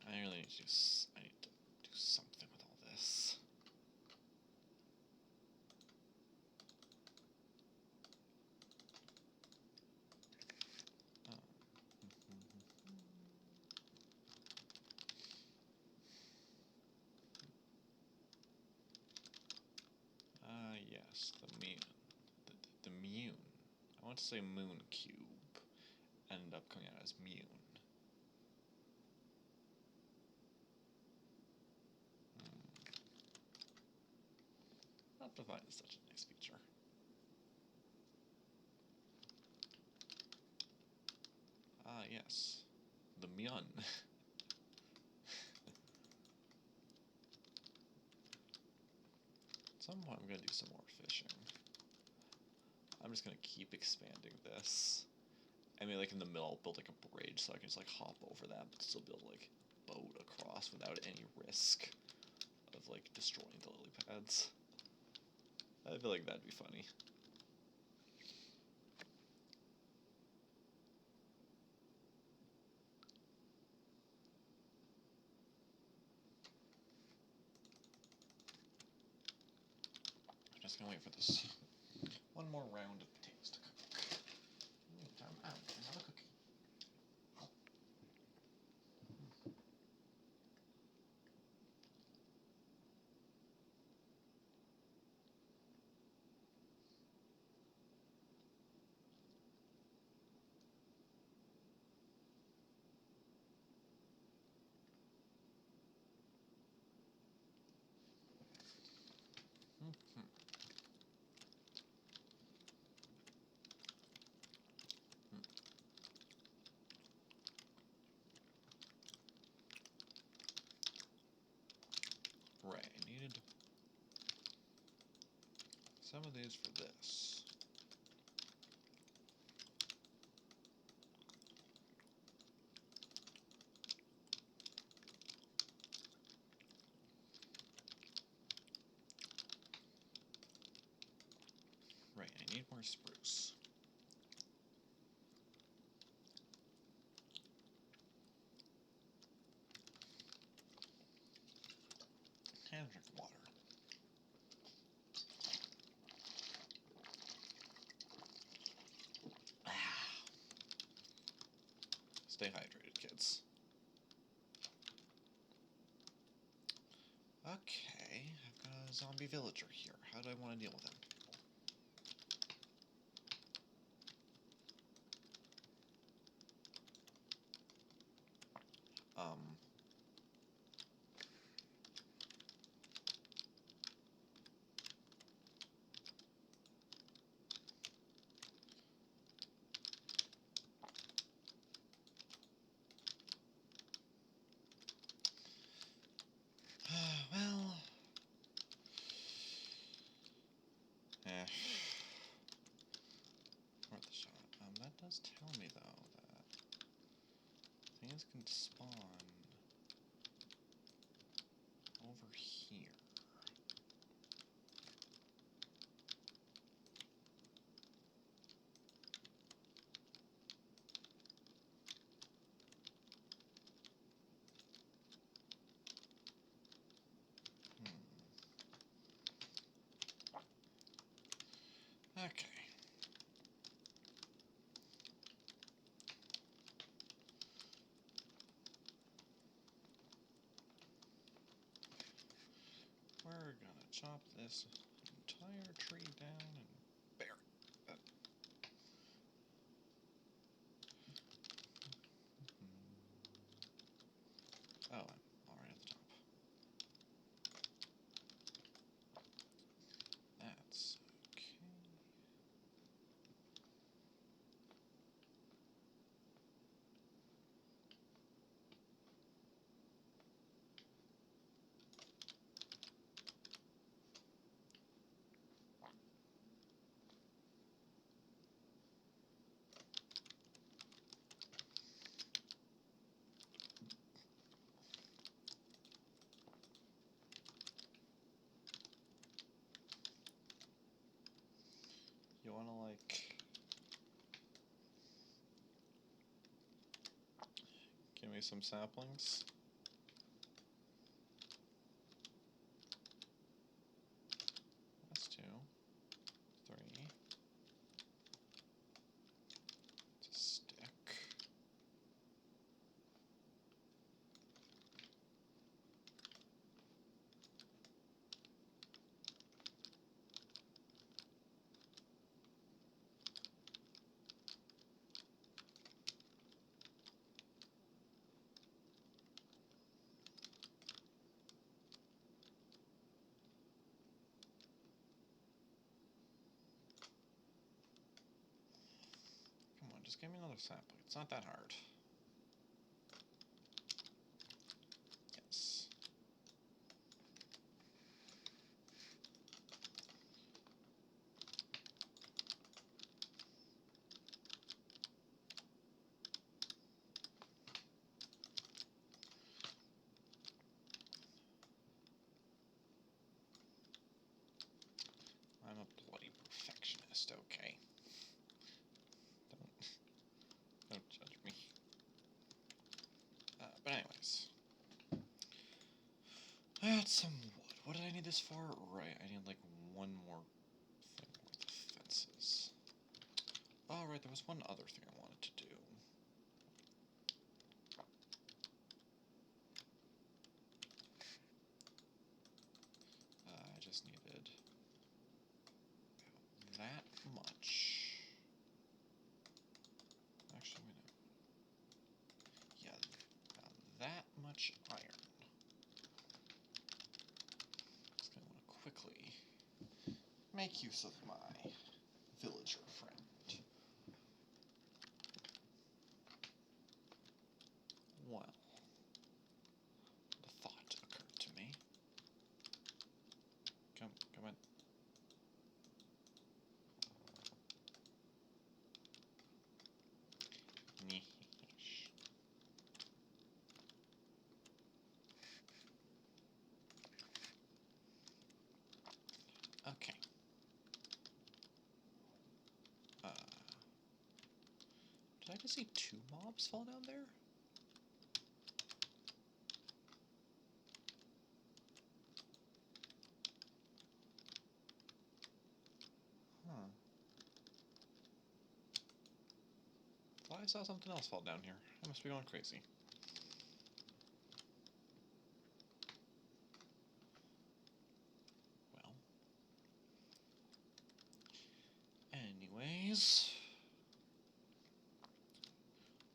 I really need to I need to do something with all this. Yes, the Mune. The Mune. I want to say Moon Cube. Ended up coming out as Mune. Optifine is such a nice feature. Ah, yes. The Myun. At some point I'm gonna do some more fishing. I'm just gonna keep expanding this. I mean, like in the middle, I'll build like a bridge so I can just like hop over that, but still build like boat across without any risk of like destroying the lily pads. I feel like that'd be funny. I'm just gonna wait for this one more round of potatoes to cook. Meantime, I'm gonna have a cookie. Right, I needed some of these for this. Right, I need more spruce. And drink water. Stay hydrated, kids. Okay, I've got a zombie villager here. How do I want to deal with him? these can spawn over here. Okay. We're gonna chop this entire tree down and bury it. Oh, I'm already at the top. That's okay. You wanna, like, give me some saplings? That's 2. 3. It's a stick. Come on, just give me another sapling. It's not that hard. Yes. I'm a bloody perfectionist, okay? Don't judge me. But anyways. That's some wood. What did I need this for? Right, I need like one more thing worth of fences. Oh, right, there was one other thing I wanted to do. I just needed about that much. Actually, wait a minute. Yeah, about that much iron. Just gonna want to quickly make use of my villager friend. Well, the thought occurred to me. Come on. Okay. Did I just see 2 mobs fall down there? Huh. Thought I saw something else fall down here. I must be going crazy. Well. Anyways.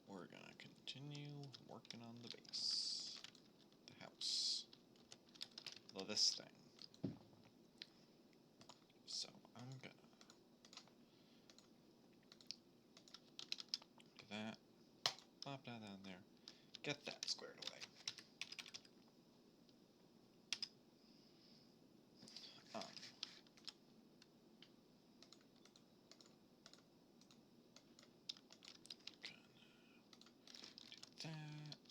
We're gonna continue working on the base. The house. Well, this thing. So, I'm gonna do that. Pop that down there. Get that squared away. Gonna do that.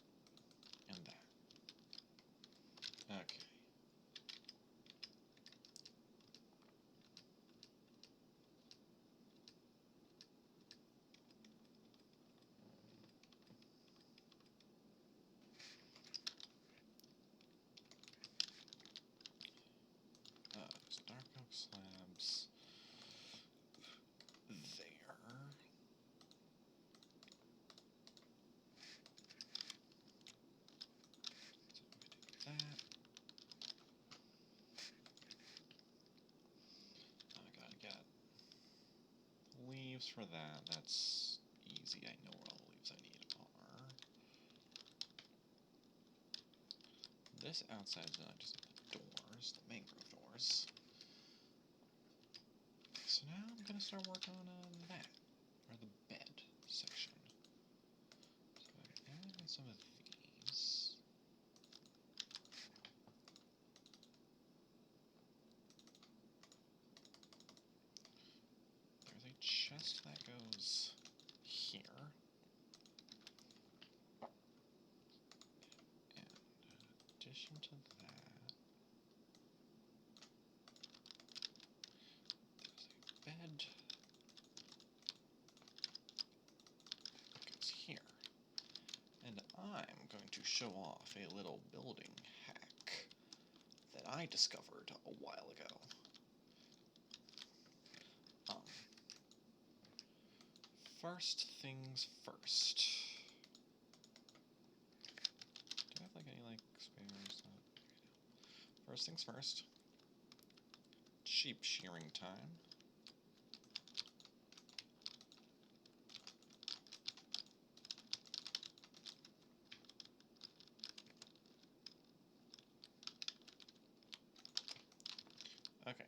leaves for that. That's easy. I know where all the leaves I need are. This outside is not just the doors, the mangrove doors. So now I'm gonna start working on that, or the bed section. So I'm adding some of these. There's a chest that goes here. And in addition to that, there's a bed that goes here. And I'm going to show off a little building hack that I discovered a while ago. First things first. Do I have like any spares? First things first. Sheep shearing time. Okay.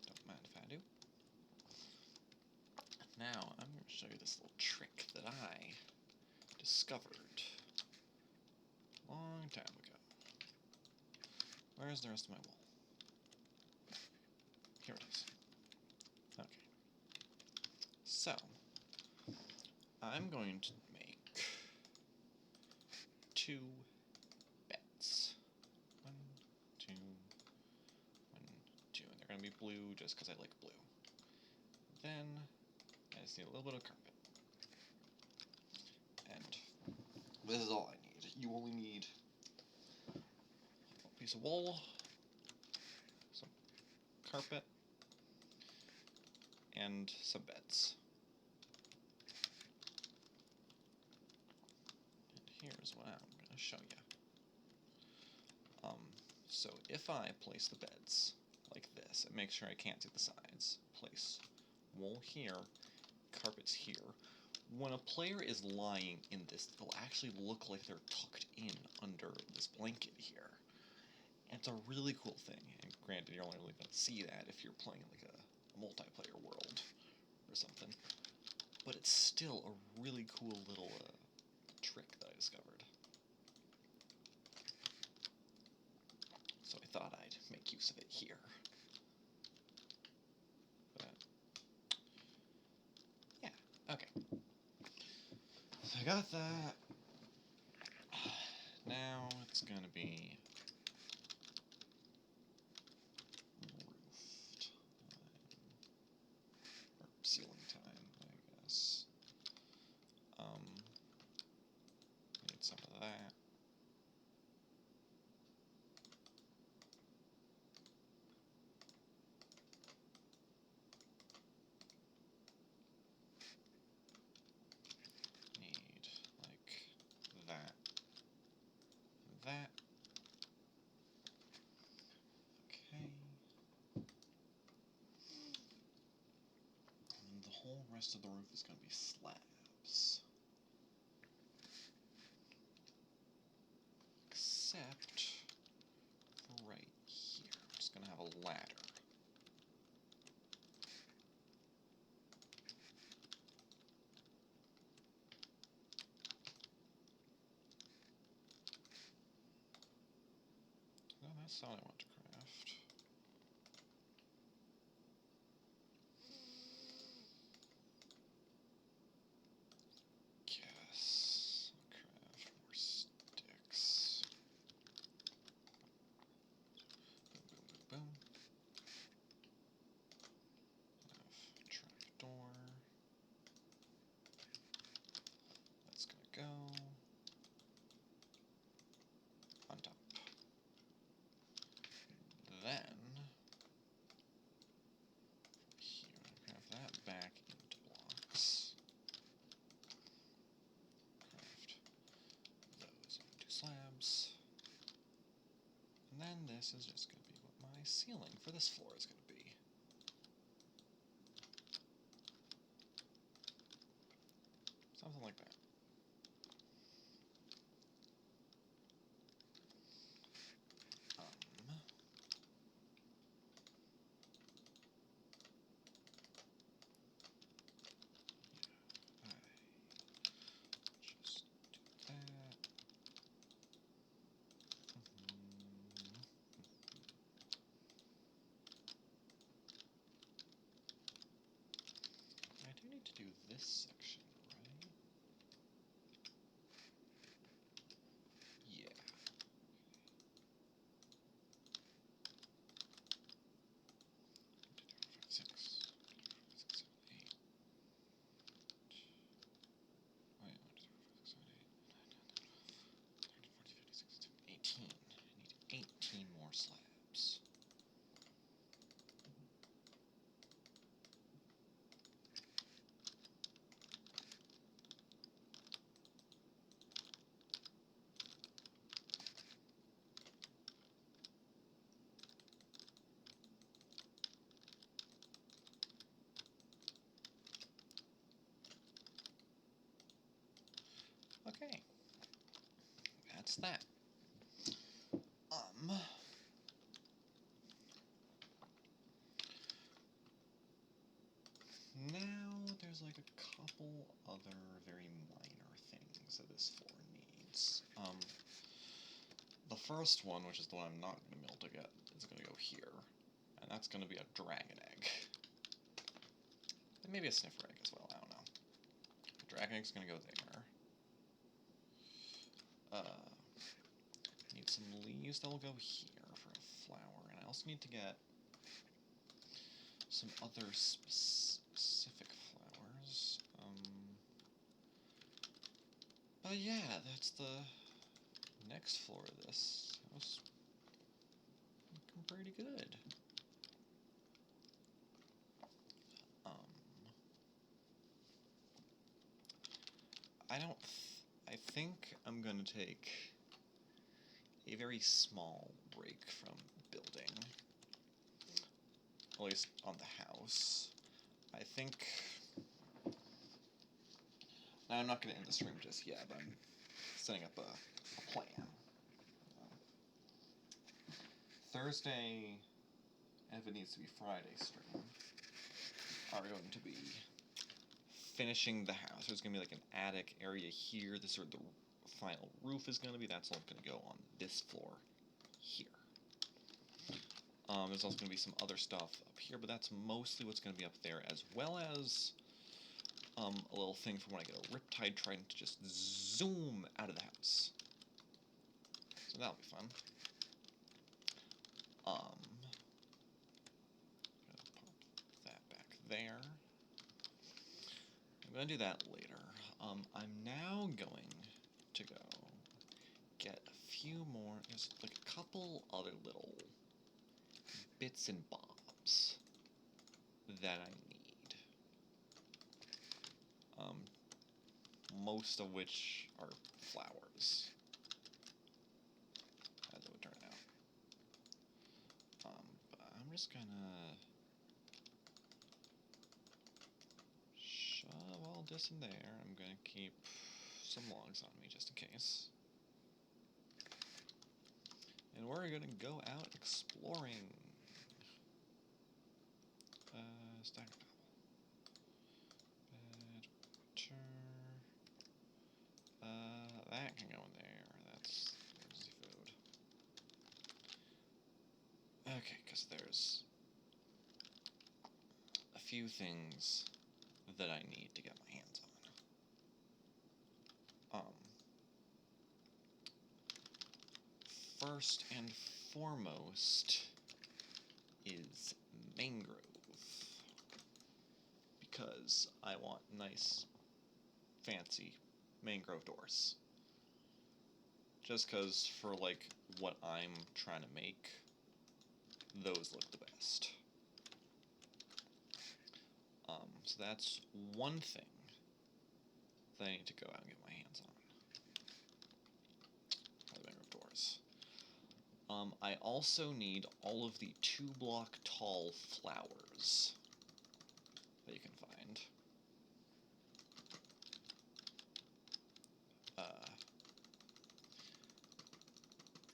Don't mind if I do. Now, I'm going to show you this little trick that I discovered a long time ago. Where's the rest of my wool? Here it is. Okay. So, I'm going to make 2 beds. 1, 2, 1, 2. And they're going to be blue just because I like blue. Then, I just need a little bit of carpet. And this is all I need. You only need a piece of wool, some carpet, and some beds. And here's what I'm going to show you. So if I place the beds like this, and make sure I can't see the sides, place wool here, carpets here. When a player is lying in this, they'll actually look like they're tucked in under this blanket here. And it's a really cool thing. And granted, you're only really going to see that if you're playing like a multiplayer world or something. But it's still a really cool little trick that I discovered. So I thought I'd make use of it here. But, yeah, okay. So I got that. Now it's gonna be roof time, or ceiling time, I guess. Need some of that. Need like that. That. Okay. And the whole rest of the roof is going to be slabs. Except for right here. I'm just going to have a ladder. No, that's not what I want to craft. Guess I'll craft more sticks. Boom, boom, boom, boom. Have trapdoor. That's gonna go on top. Then here, craft that back into blocks. Craft those into slabs. And then this is just going to be what my my ceiling for this floor is going to be. Something like that. To do this section, right? Yeah. 18. I need 18 more slabs. Okay, that's that. Now there's like a couple other very minor things that this floor needs. The first one, which is the one I'm not going to be able to get, is going to go here, and that's going to be a dragon egg. And maybe a sniffer egg as well, I don't know. The dragon egg's going to go there. Need some leaves that will go here for a flower, and I also need to get some other specific flowers. But yeah, that's the next floor of this. That was looking pretty good. I think I'm gonna take a very small break from building, at least on the house. I think, now I'm not gonna end the stream just yet, but I'm setting up a plan. Thursday, and if it needs to be Friday stream, are going to be finishing the house. There's going to be like an attic area here. This is where the final roof is going to be. That's all going to go on this floor here. There's also going to be some other stuff up here, but that's mostly what's going to be up there, as well as a little thing for when I get a Riptide Trident to just zoom out of the house. So that'll be fun. Gonna pop that back there. I'm gonna do that later. I'm now going to go get a few more, just like a couple other little bits and bobs that I need. Most of which are flowers, as it would turn out. But I'm just gonna shove all this in there. I'm gonna keep some logs on me just in case. And we're gonna go out exploring. Stack of that can go in there. That's the food. Okay, because there's a few things that I need to get my hands on. First and foremost is mangrove, because I want nice, fancy mangrove doors. Just because for like what I'm trying to make, those look the best. So that's one thing that I need to go out and get my hands on. The mangrove doors. I also need all of the 2-block tall flowers that you can find.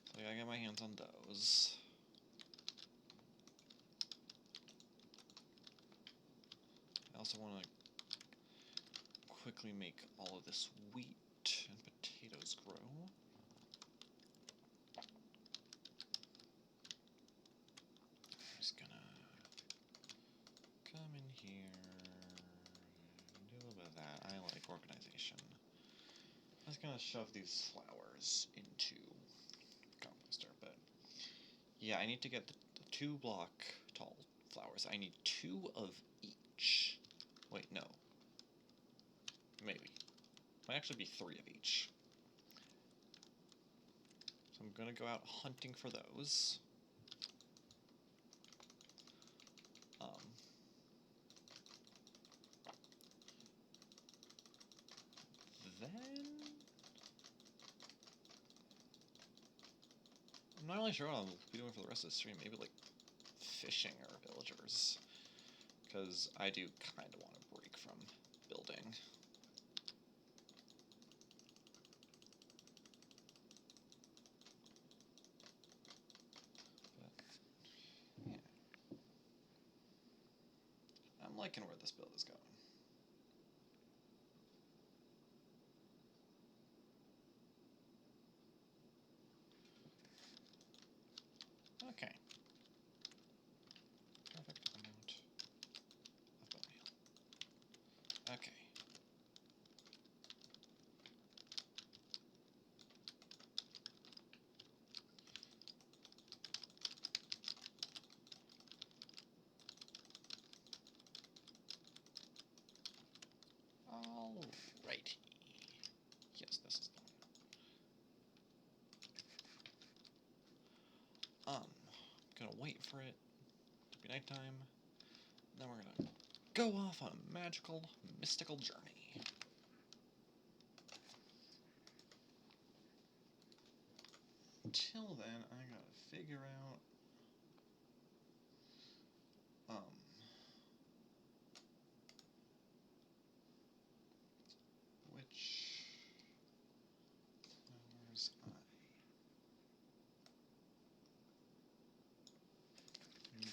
So I gotta get my hands on those. I also want to quickly make all of this wheat and potatoes grow. I'm just gonna come in here, do a little bit of that. I like organization. I'm just gonna shove these flowers into composter, but yeah, I need to get the 2-block tall flowers. I need 2 of each. Wait, no. Maybe. Might actually be 3 of each. So I'm gonna go out hunting for those. Then I'm not really sure what I'll be doing for the rest of the stream. Maybe like fishing or villagers, because I do kind of want to break from building. But yeah, I'm liking where this build is going. Okay. Perfect amount of bone meal. Okay. Alrighty. Yes, this is the one. Gonna wait for it to be nighttime. Then we're gonna go off on a magical, mystical journey. Until then, I gotta figure out which flowers I need.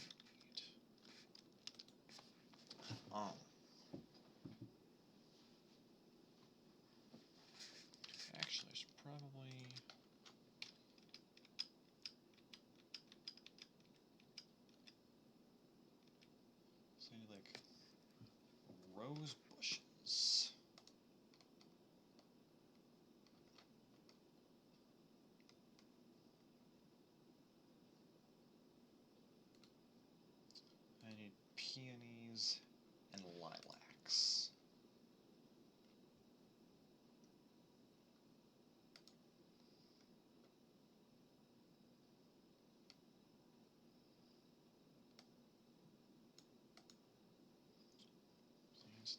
Actually, I should probably say like rose bushes. I need peonies and lilacs.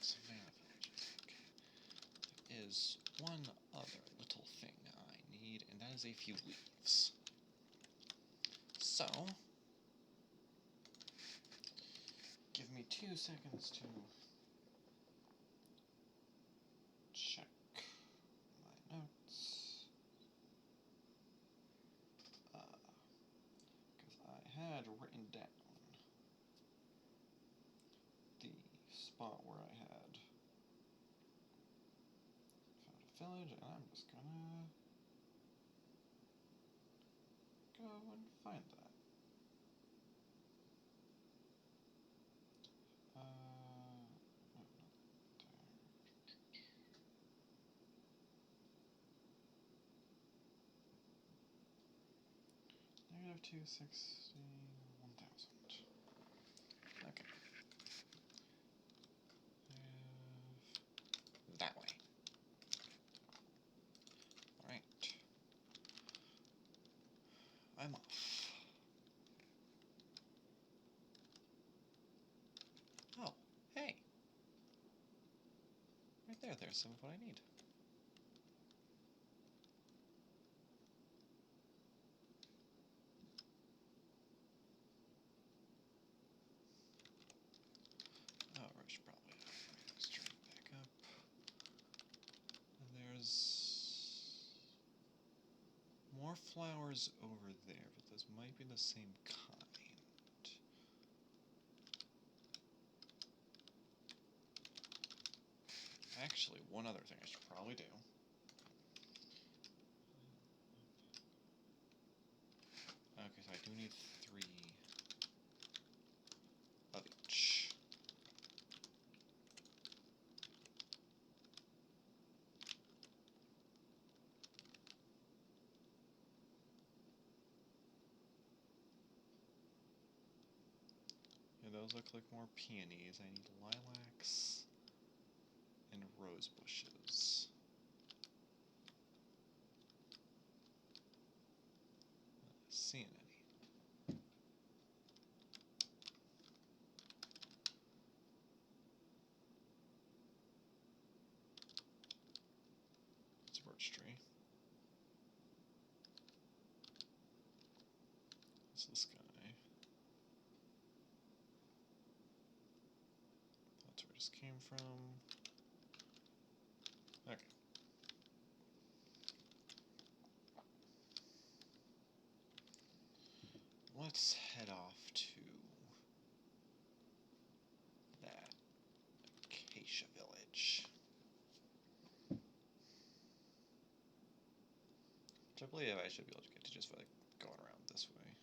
Savannah villages. Okay. There is one other little thing I need, and that is a few leaves. So, give me 2 seconds to check my notes. Because I had written down the spot where I had found a village, and I'm just gonna go and find that. -260, 1000. Okay. That way. Alright. I'm off. Oh, hey. Right there, there's some of what I need. more flowers over there, but those might be the same kind. Actually, one other thing I should probably do. Okay, so I do need 3 of each. Yeah, those look like more peonies. I need lilacs and rose bushes. Not seeing any. It's a birch tree. It's this guy. That's where it just came from. Okay. Let's head off to that Acacia Village. Which I believe I should be able to get to just by going around this way.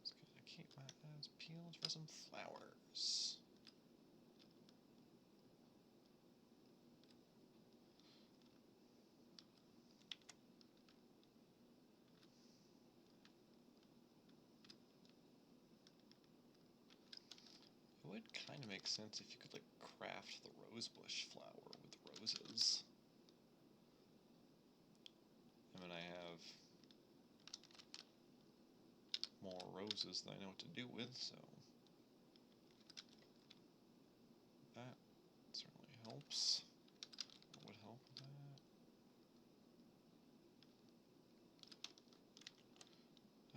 Just gonna keep my eyes peeled for some flowers. It would kind of make sense if you could, like, craft the rosebush flower with roses. I mean, I have more roses than I know what to do with, so that certainly helps. Or would help with that.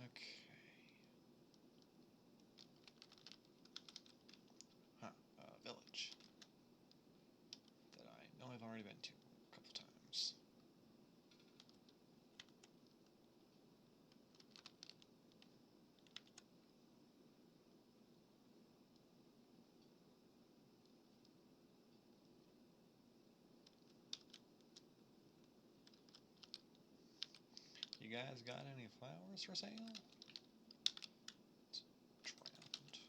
Okay. Village that I know I've already been to a couple times. You guys got any flowers for sale? It's drowned.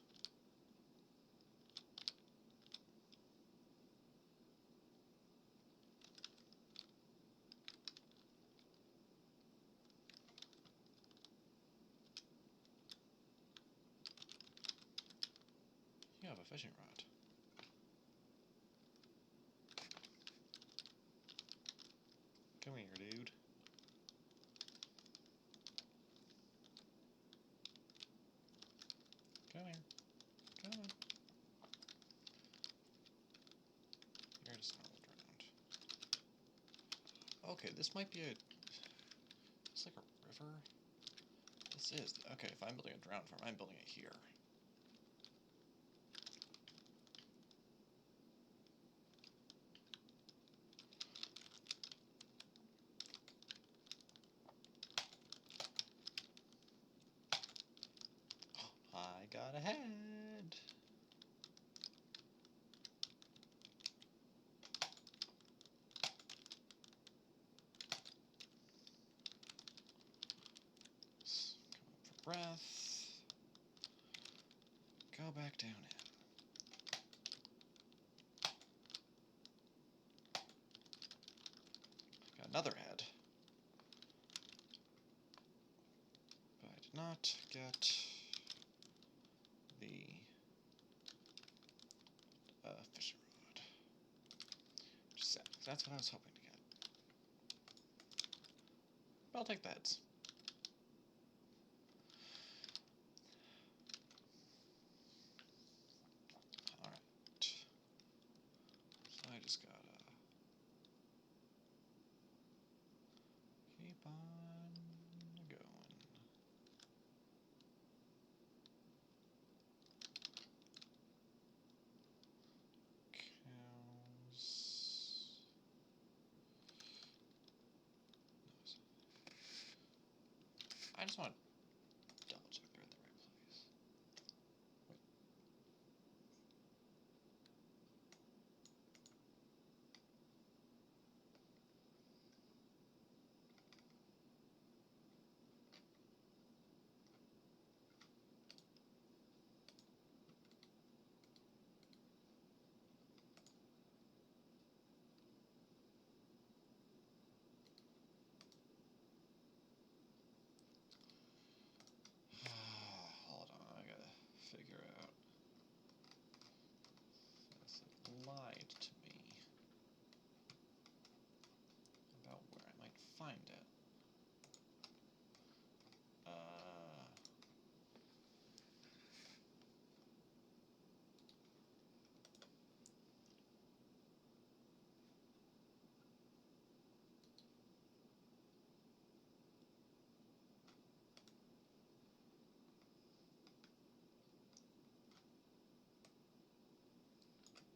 You have a fishing rod. Come here, dude. Come here. Come on. You're just not drowned. Okay, this might be it's like a river. This is. Okay, if I'm building a drowned farm, I'm building it here. I got ahead. Come up for breath. Go back down in. Got another head. But I did not get the fishing rod. Which is sad, 'cause that's what I was hoping to get. But I'll take the heads. Alright. So I just gotta keep on going. I just want to double check they're at the right place. Wait. Hold on, I gotta figure out if it lied to me about where I might find it.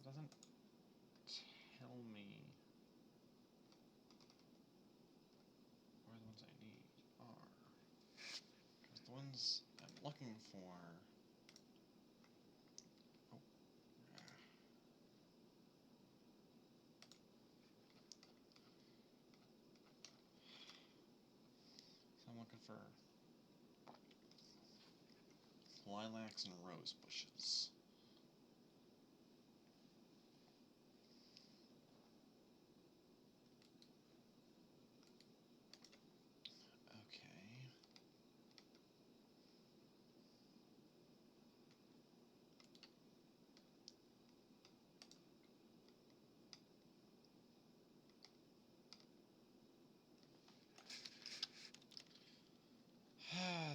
It doesn't tell me where the ones I need are. Because the ones I'm looking for... Oh. So I'm looking for lilacs and rose bushes. Okay.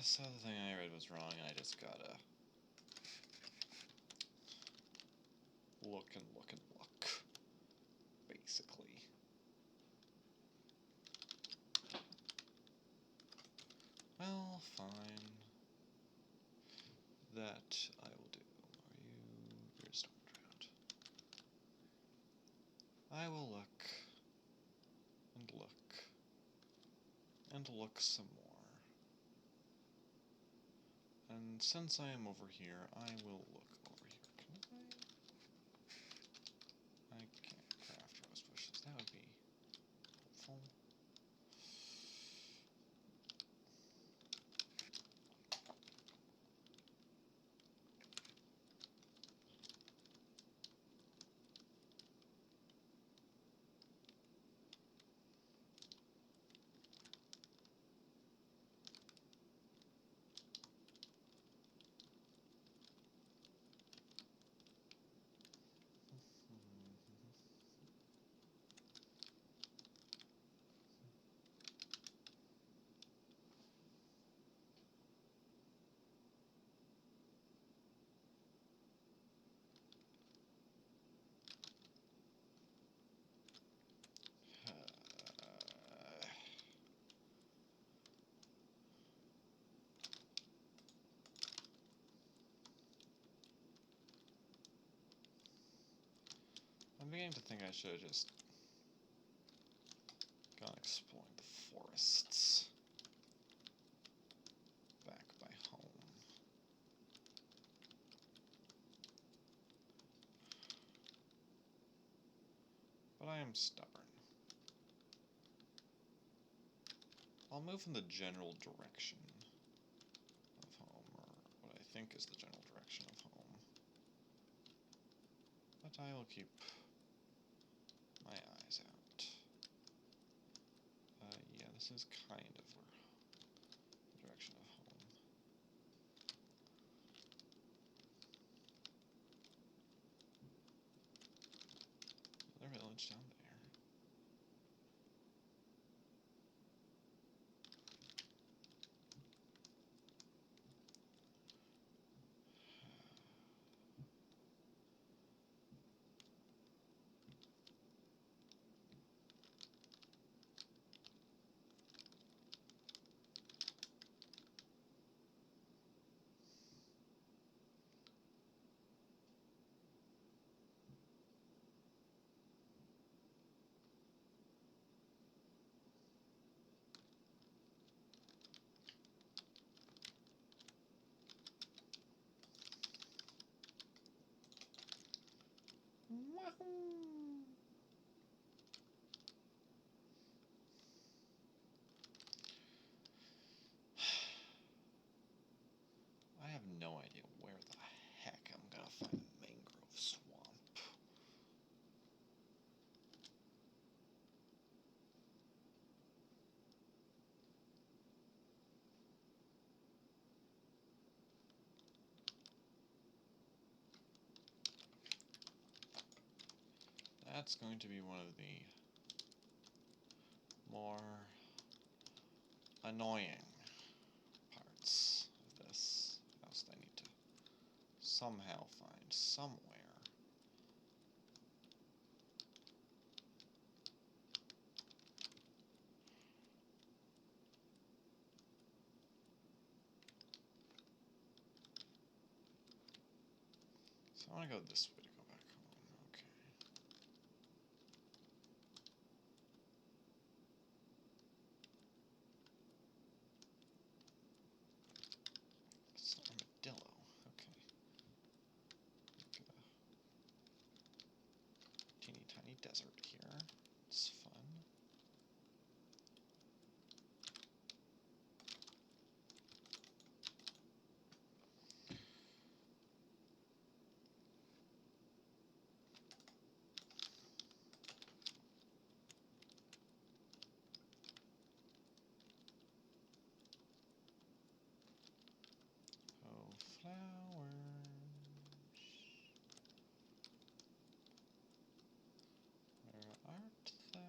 So the thing I read was wrong, and I just gotta look and look and look, basically. Well, fine. That I will do. You're a storm drought. I will look and look and look some more. And since I am over here, I will look over here. Can I can't craft rose bushes. That would be helpful. I'm beginning to think I should have just gone exploring the forests back by home. But I am stubborn. I'll move in the general direction of home, or what I think is the general direction of home. But I will keep my eyes out. Yeah, this is kind of where the direction of home. Another village down there. I have no idea where the heck I'm gonna find a mangrove swamp. That's going to be one of the more annoying parts of this house that I need to somehow find somewhere. So I want to go this way to go back home. Okay. It's an armadillo. Okay. Get a teeny tiny desert here. It's fun. Oh, flowers. Where art thou?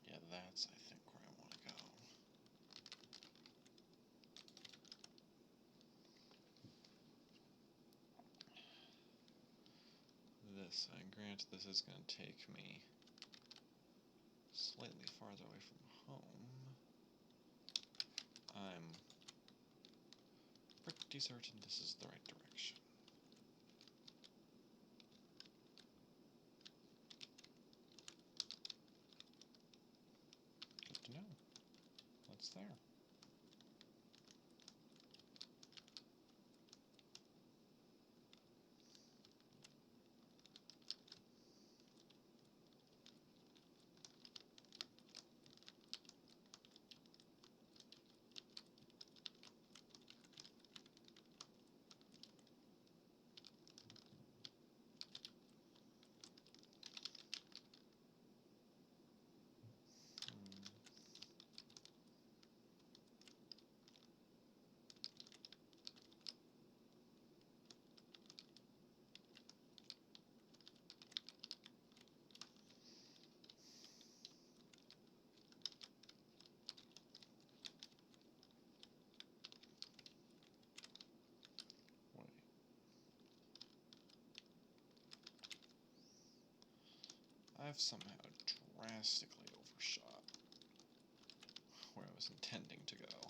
Yeah, that's, I think, where I want to go. This, I grant this is going to take me slightly farther away from home. I'm pretty certain this is the right direction. Good to know. What's there? Wait. I've somehow drastically overshot where I was intending to go.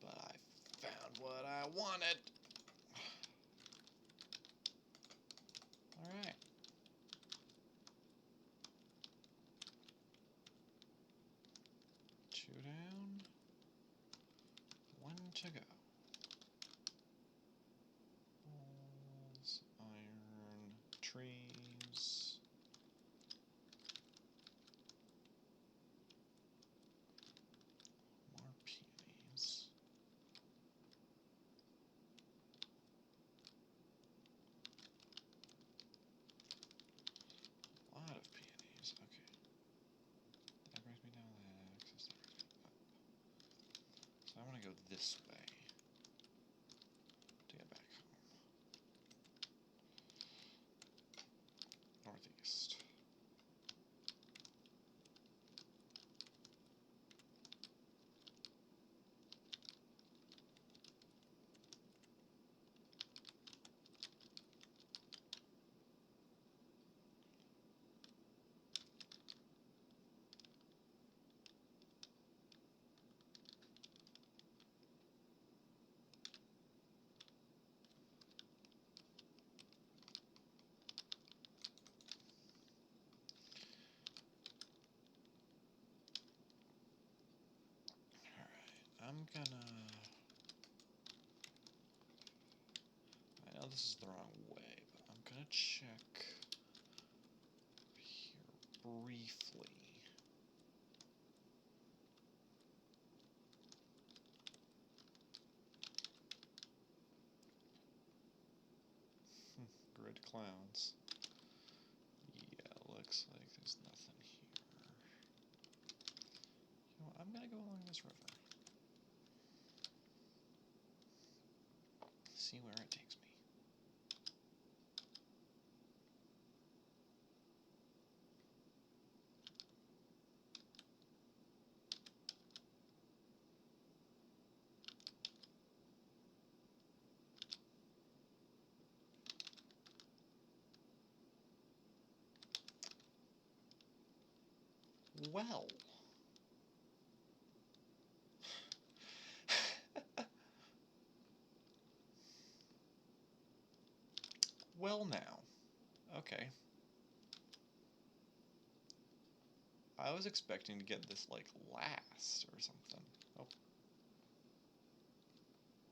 But I found what I wanted. Alright. 2 down. 1 to go. Balls, iron, trees. More peonies. A lot of peonies. Okay. That brings me down that axis. That brings me up. So I want to go this way to get back home. Northeast. gonna... I know this is the wrong way, but I'm gonna check here briefly. Grid clouds. Yeah, looks like there's nothing here. You know what, I'm gonna go along this river. See where it takes me. Well. Well now. Okay. I was expecting to get this, like, last or something. Oh.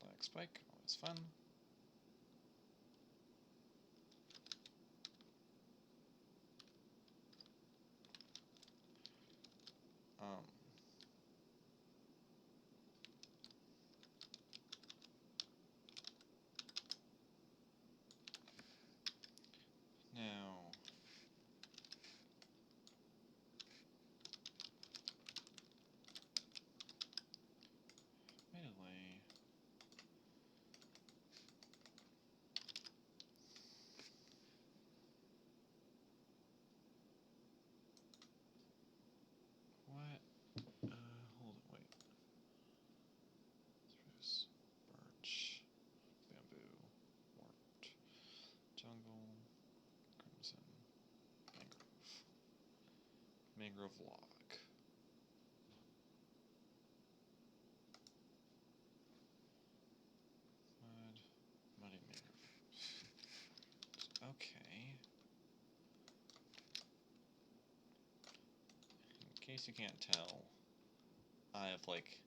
Black spike, always fun. Um... Now... Melee... What? Hold it, wait. Spruce, birch, bamboo, wart, jungle, crimson, mangrove. Mangrove log. Mud, muddy mangrove. Okay. In case you can't tell, I have, like,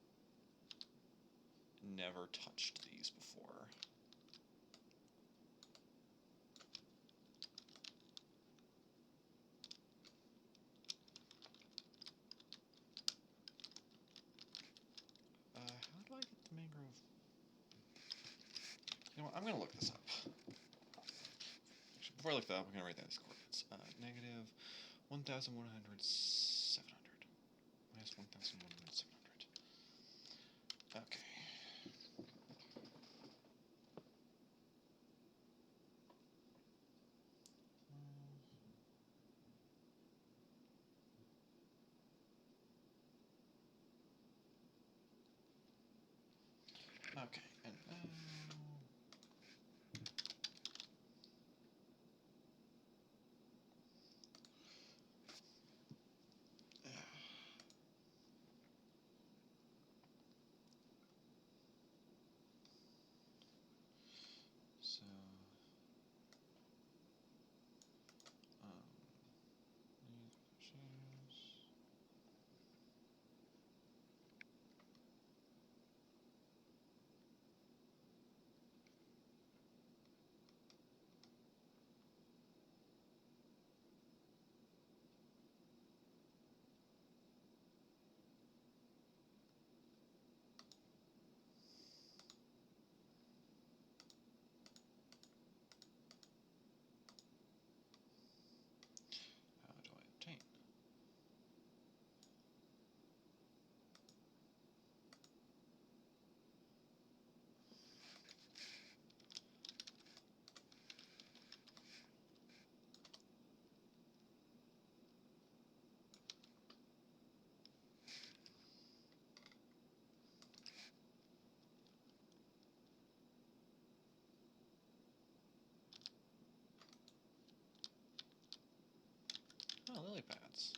never touched these before. How do I get the mangrove? You know what, I'm gonna look this up. Actually, before I look that up, I'm gonna write down these coordinates. Negative 1,100, 700. Minus 1,100, 700. Okay. Okay, and now... So... these shares... How do I obtain? Oh, lily pads.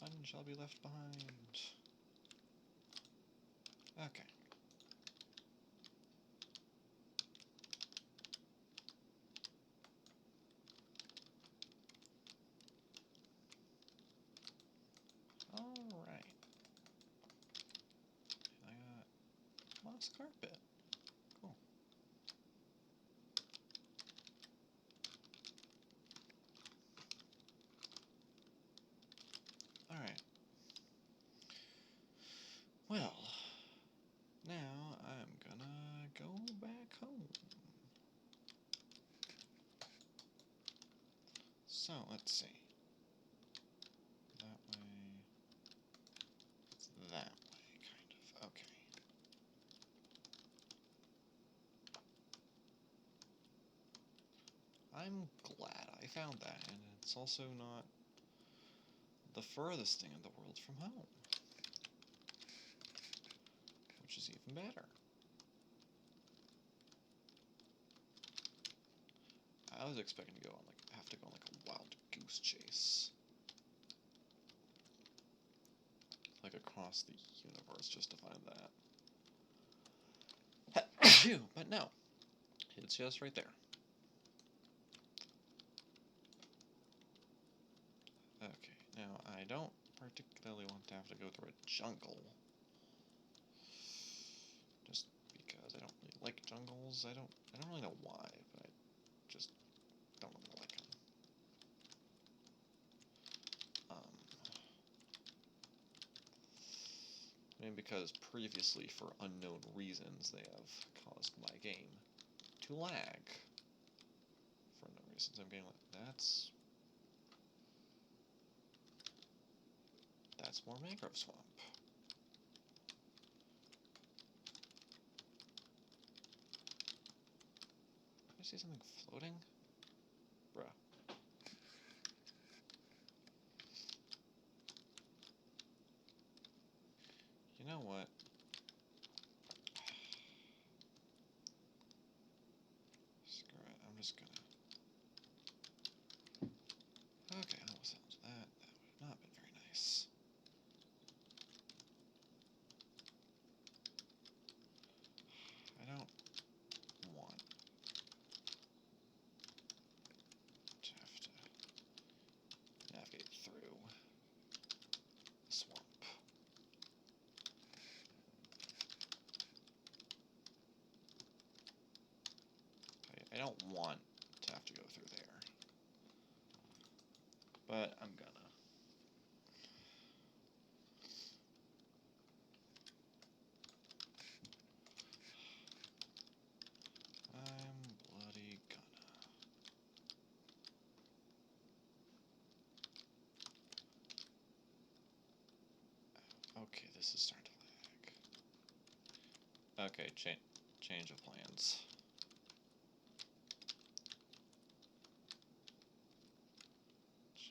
None shall be left behind. Okay. Alright. I got moss carpet. Cool. Alright. Well, now I'm gonna go back home. So, let's see. That way. It's that way, kind of. Okay. I'm glad I found that, and it's also not the furthest thing in the world from home. Which is even better. I was expecting to go on have to go on a wild goose chase. Like across the universe just to find that. But no. It's just right there. Okay, now I don't particularly want to have to go through a jungle. Just because I don't really like jungles. I don't really know why, but I just don't really like them. Maybe because previously, for unknown reasons, they have caused my game to lag. For no reasons. I'm getting like, that's more mangrove swamp. I see something floating? Bruh. You know what? Screw it. I'm just gonna... Okay, I almost sounds that. That would have not been very nice. I don't want to have to navigate through the swamp. I don't want to have to go through there. But I'm gonna. I'm bloody gonna. Okay, this is starting to lag. Okay, change of plans.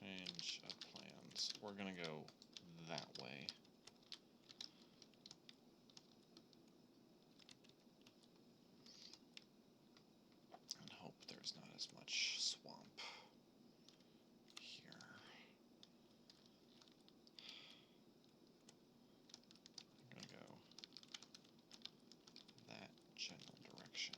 Change of plans. We're gonna go that way. And hope there's not as much swamp here. I'm gonna go that general direction.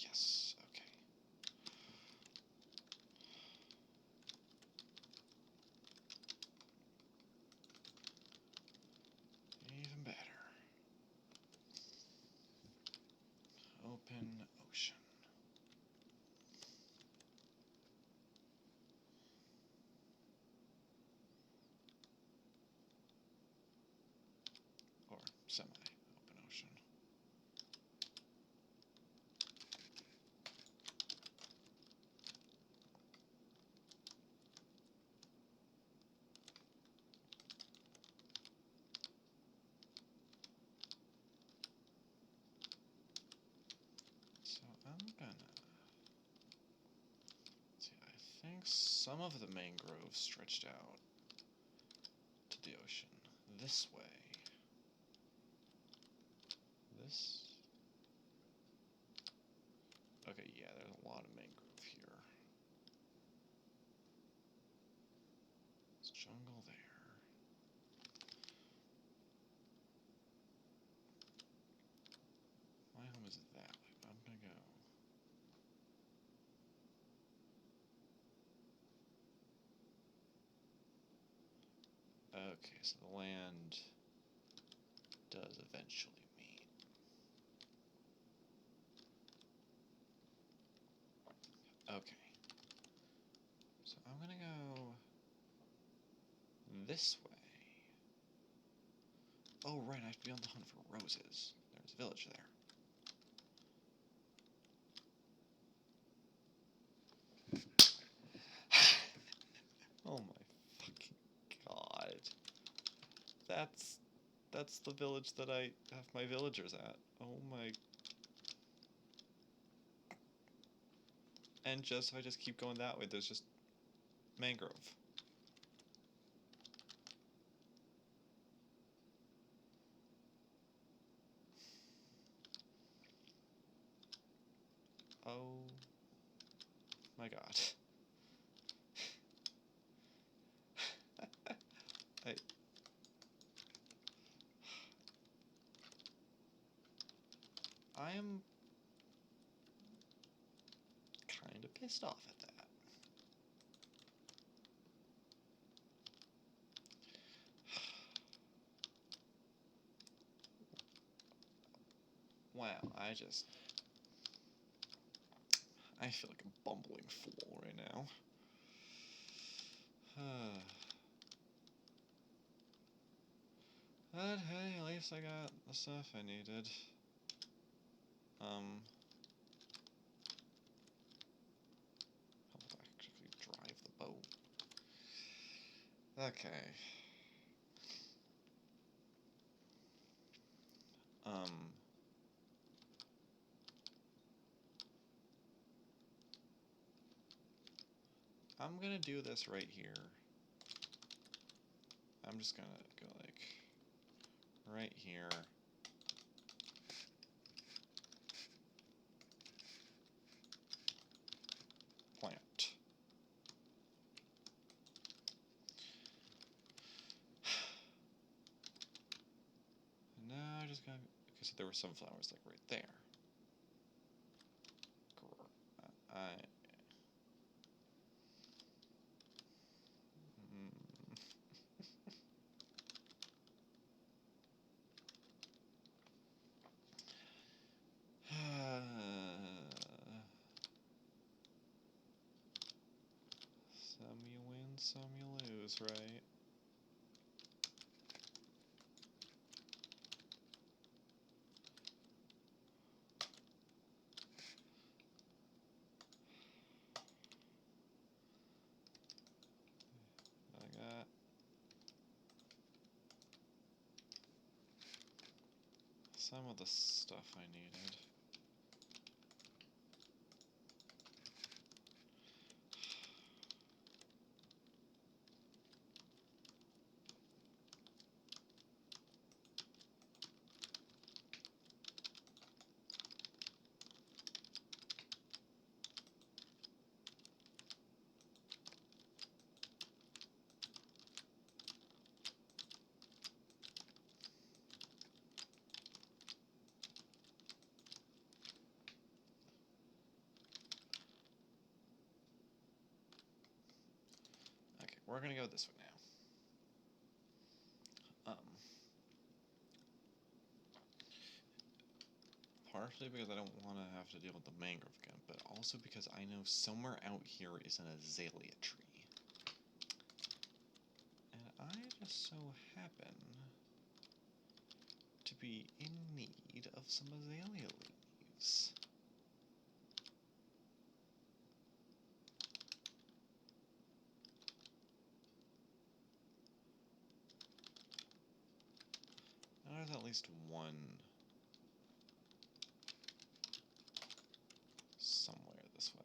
Yes, okay. Even better. Open ocean. Or semi-open ocean. So I'm gonna... See, I think some of the mangroves stretched out this way. This? Okay, yeah, there's a lot of mangrove here. There's jungle there. My home is that way, but I'm gonna go. Okay, so the land does eventually meet. Okay. So I'm gonna go this way. Oh, right, I have to be on the hunt for roses. There's a village there. Oh my fucking god. That's the village that I have my villagers at. Oh my. And just if I just keep going that way, there's just mangrove. Oh my god. I am kind of pissed off at that. Wow, I feel like a bumbling fool right now. But hey, at least I got the stuff I needed. How to actually drive the boat. Okay. I'm gonna do this right here. I'm just gonna go like right here. Plant. And now I just gotta, because there were sunflowers like right there. Some you win, some you lose, right? I got some of the stuff I needed. Okay, we're gonna go this way now. Partially because I don't want to have to deal with the mangrove again, but also because I know somewhere out here is an azalea tree. And I just so happen to be in need of some azalea leaves. And there's at least one somewhere this way.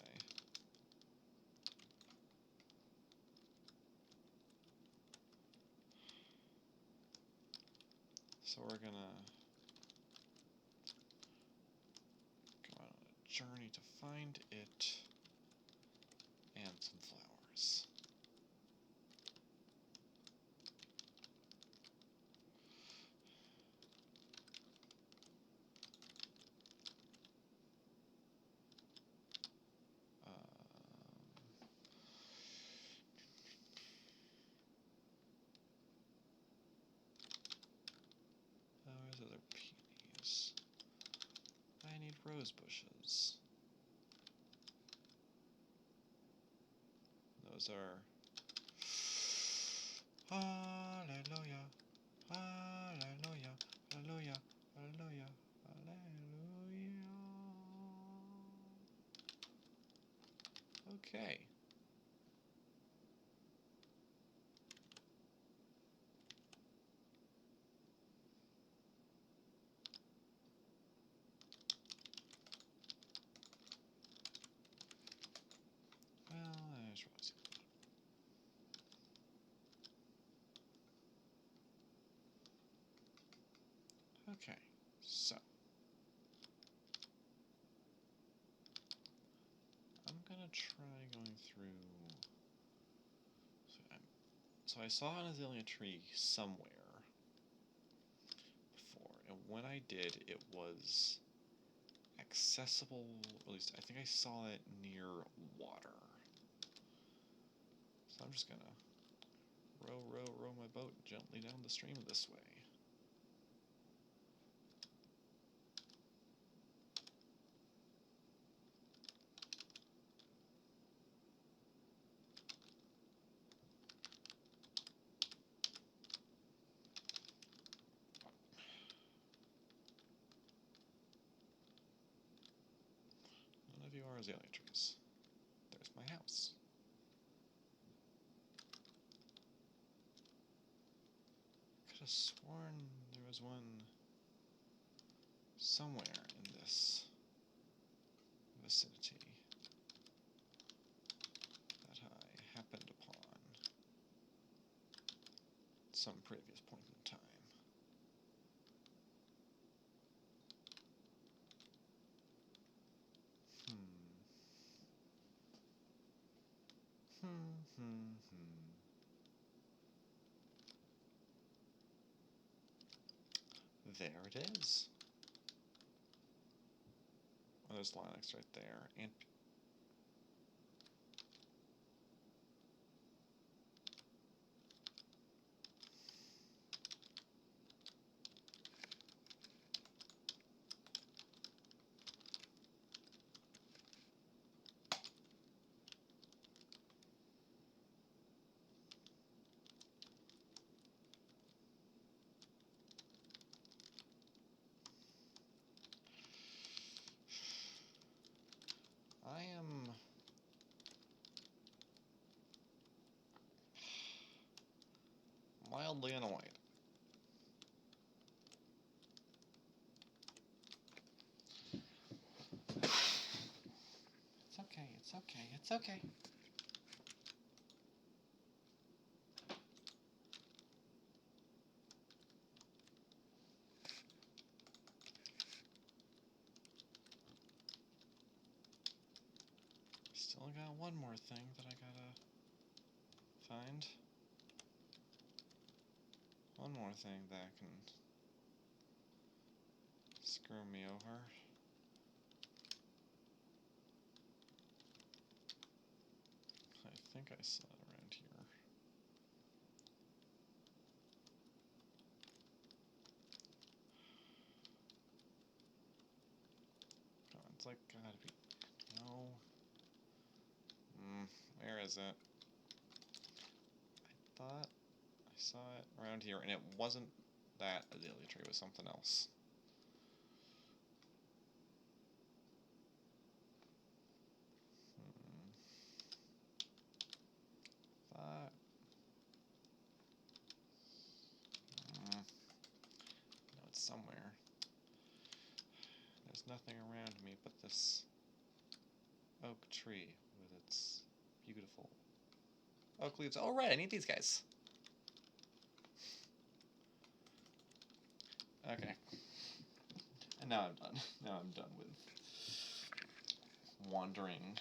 we're gonna go on a journey to find it and some flowers. Those other peonies. I need rose bushes. Those are... Hallelujah, hallelujah, hallelujah, hallelujah, hallelujah. Okay. Well, there's Rosie. Okay, so I'm gonna try going through. So I saw an azalea tree somewhere before, and when I did, it was accessible. At least I think I saw it near water. So I'm just gonna row my boat gently down the stream this way. None of you are azalea trees. There's my house. Could have sworn there was one somewhere in this vicinity that I happened upon at some previous point in time. There it is. Oh, there's Lilacs right there. And I am mildly annoyed. It's okay, it's okay, it's okay. Still got one more thing that I gotta find. One more thing that can screw me over. I think I saw it around here. God, it's like gotta be. No. Where is it? I thought I saw it around here, and it wasn't that azalea tree, it was something else. Thought. No, it's somewhere. There's nothing around me but this oak tree with its beautiful oak leaves. Oh, right, I need these guys. Okay. And now I'm done. Now I'm done with wandering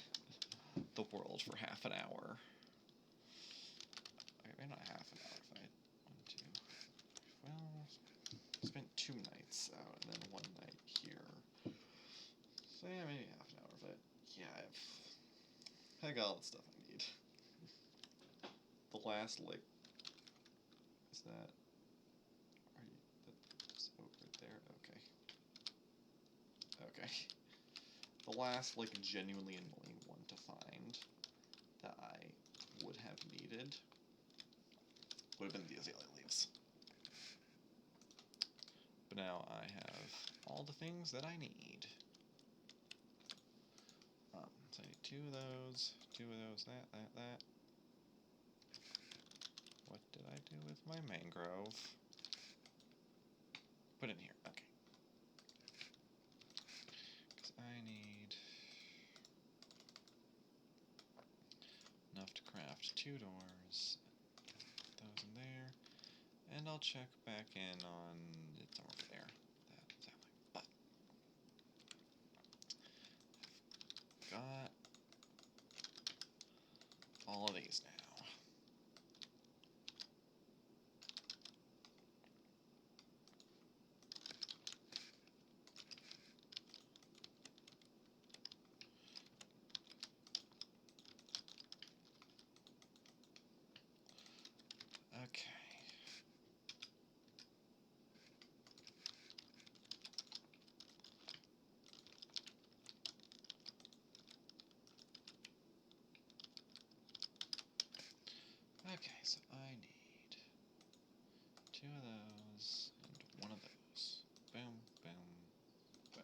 the world for half an hour. Okay, maybe not half an hour if I had 1, 2. Well, I spent 2 nights out and then 1 night here. So yeah, maybe half an hour, but yeah, I got all the stuff I need. The last lick. Is that? Are you? That's over there. Okay. Okay. The last genuinely annoying one to find that I would have needed would have been the azalea leaves. But now I have all the things that I need. So I need 2 of those, that. What did I do with my mangrove? Put in here, okay. Because I need enough to craft 2 doors. Those in there. And I'll check back in on it's over there. That exactly. But got all of these now. Okay. Okay, so I need 2 of those and 1 of those. Boom, boom, boom.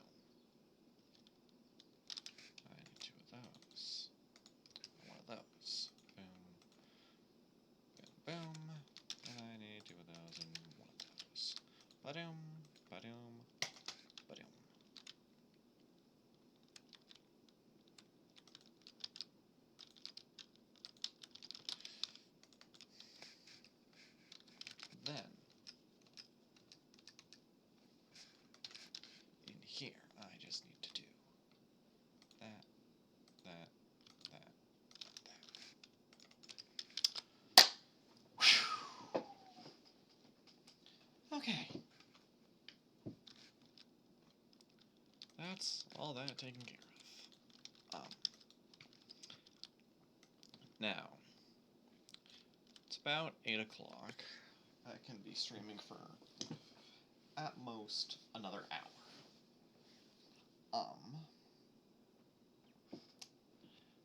I need 2 of those. 1 of those. Boom, boom, boom. And I need 2 of those and 1 of those. Ba-doom, ba-doom, ba-doom. Then, in here, I just need to do that, that, that. Whew. Okay. That's all that taken care of. Now, it's about 8 o'clock. I can be streaming for at most another hour.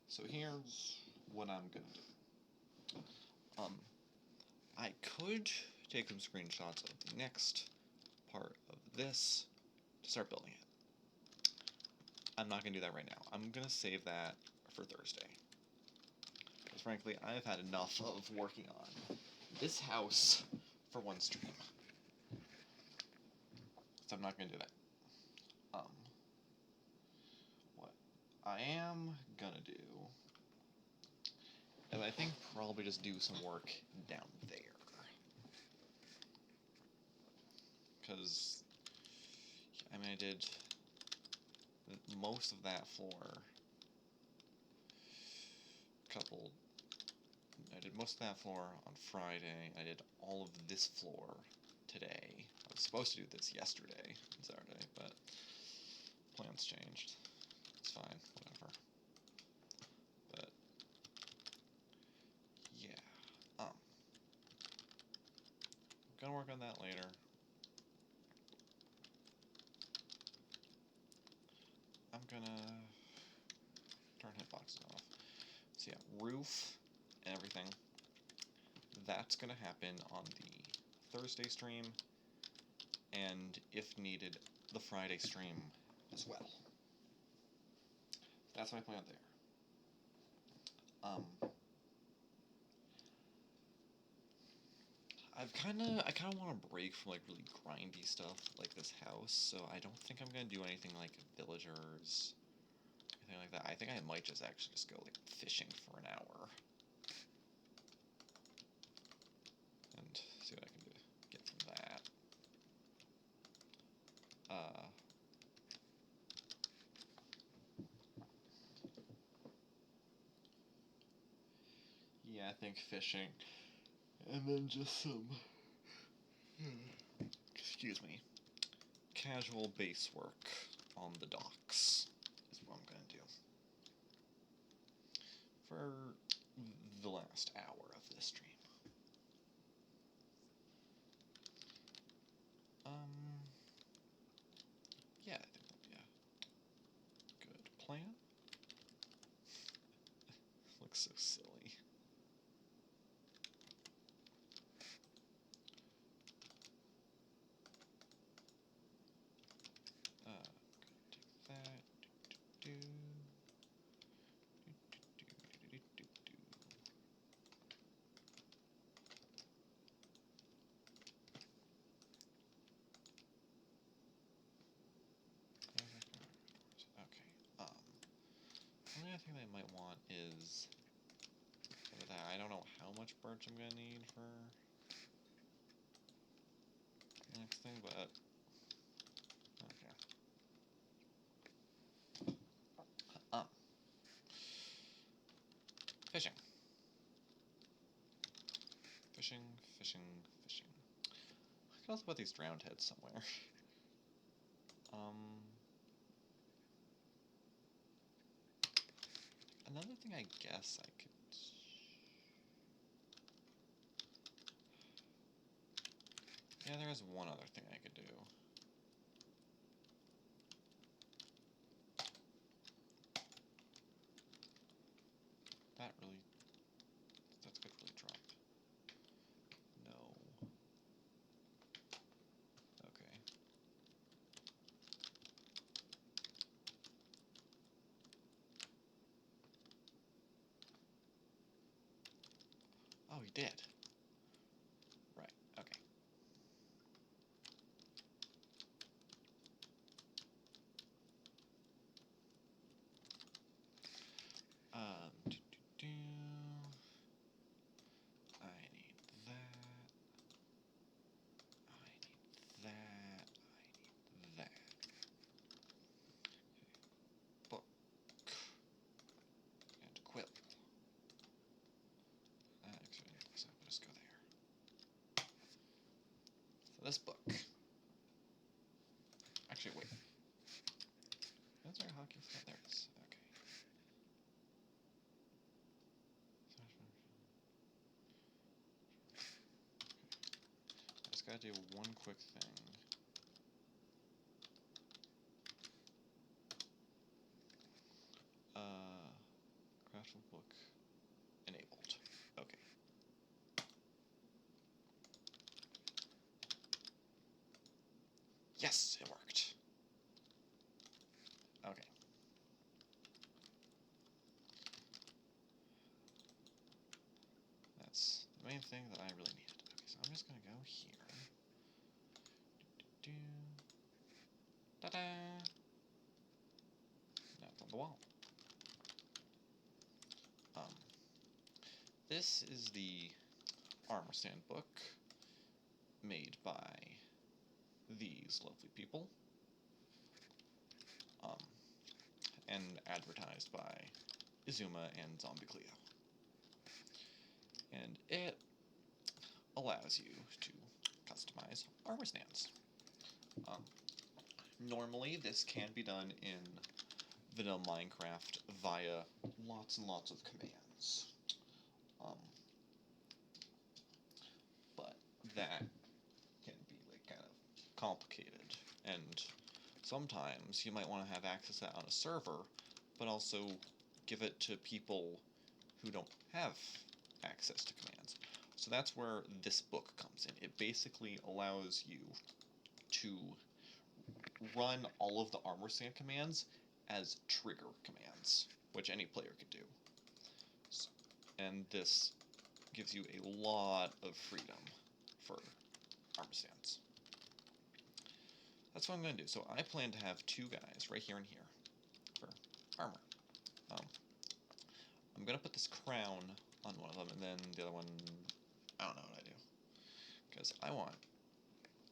So here's what I'm gonna do. I could take some screenshots of the next part of this to start building it. I'm not gonna do that right now. I'm gonna save that for Thursday. Because frankly, I've had enough of working on this house for one stream. So I'm not gonna do that. What I am gonna do is I think probably just do some work down there. Because, I mean, I did most of that floor. I did most of that floor on Friday. I did all of this floor today. I was supposed to do this yesterday and Saturday, but plans changed. It's fine, whatever. But yeah, I'm gonna work on that later. I'm gonna turn hitboxes off. So yeah, roof and everything. That's gonna happen on the Thursday stream, and if needed, the Friday stream as well. That's my plan there. I kind of want to break from like really grindy stuff like this house, so I don't think I'm gonna do anything like villagers, anything like that. I think I might just actually just go like fishing for an hour and see what I can do, get from that. Yeah, I think fishing, and then just some, excuse me, casual base work on the docks is what I'm gonna do for the last hour of this stream. Yeah, I think that'll be a good plan. Looks so silly. Take that. Do, do, do, do, do, do, do. Okay. The only other thing they might want is that I don't know how much birch I'm gonna need for the next thing, but okay. Fishing. Fishing, fishing, fishing. I could also put these drowned heads somewhere. Another thing I guess I could... Yeah, there is one other thing I could do. That really... That's good really drop. No. Okay. Oh, he did. Right, okay. Do, do, do. I need that. I need that. I need that. Okay. Book. And quill. Actually, so I'll just go there. So this book. Actually, wait. Is there a hockey stick? There it is. Okay. I just gotta do one quick thing. Craftable book enabled. Okay. Yes, it worked. Okay. That's the main thing that I really needed. Okay, so I'm just gonna go here. Ta-da! Now it's on the wall. This is the armor stand book made by these lovely people, and advertised by Izuma and Zombie Cleo. And it allows you to customize armor stands. Normally, this can be done in vanilla Minecraft via lots and lots of commands. But that can be like kind of complicated, and sometimes you might want to have access to that on a server, but also give it to people who don't have access to commands. So that's where this book comes in. It basically allows you to run all of the armor stand commands as trigger commands, which any player could do. So, and this gives you a lot of freedom for armor stands. That's what I'm going to do. So I plan to have two guys right here and here for armor. I'm going to put this crown on one of them, and then the other one, I don't know what I do. Because I want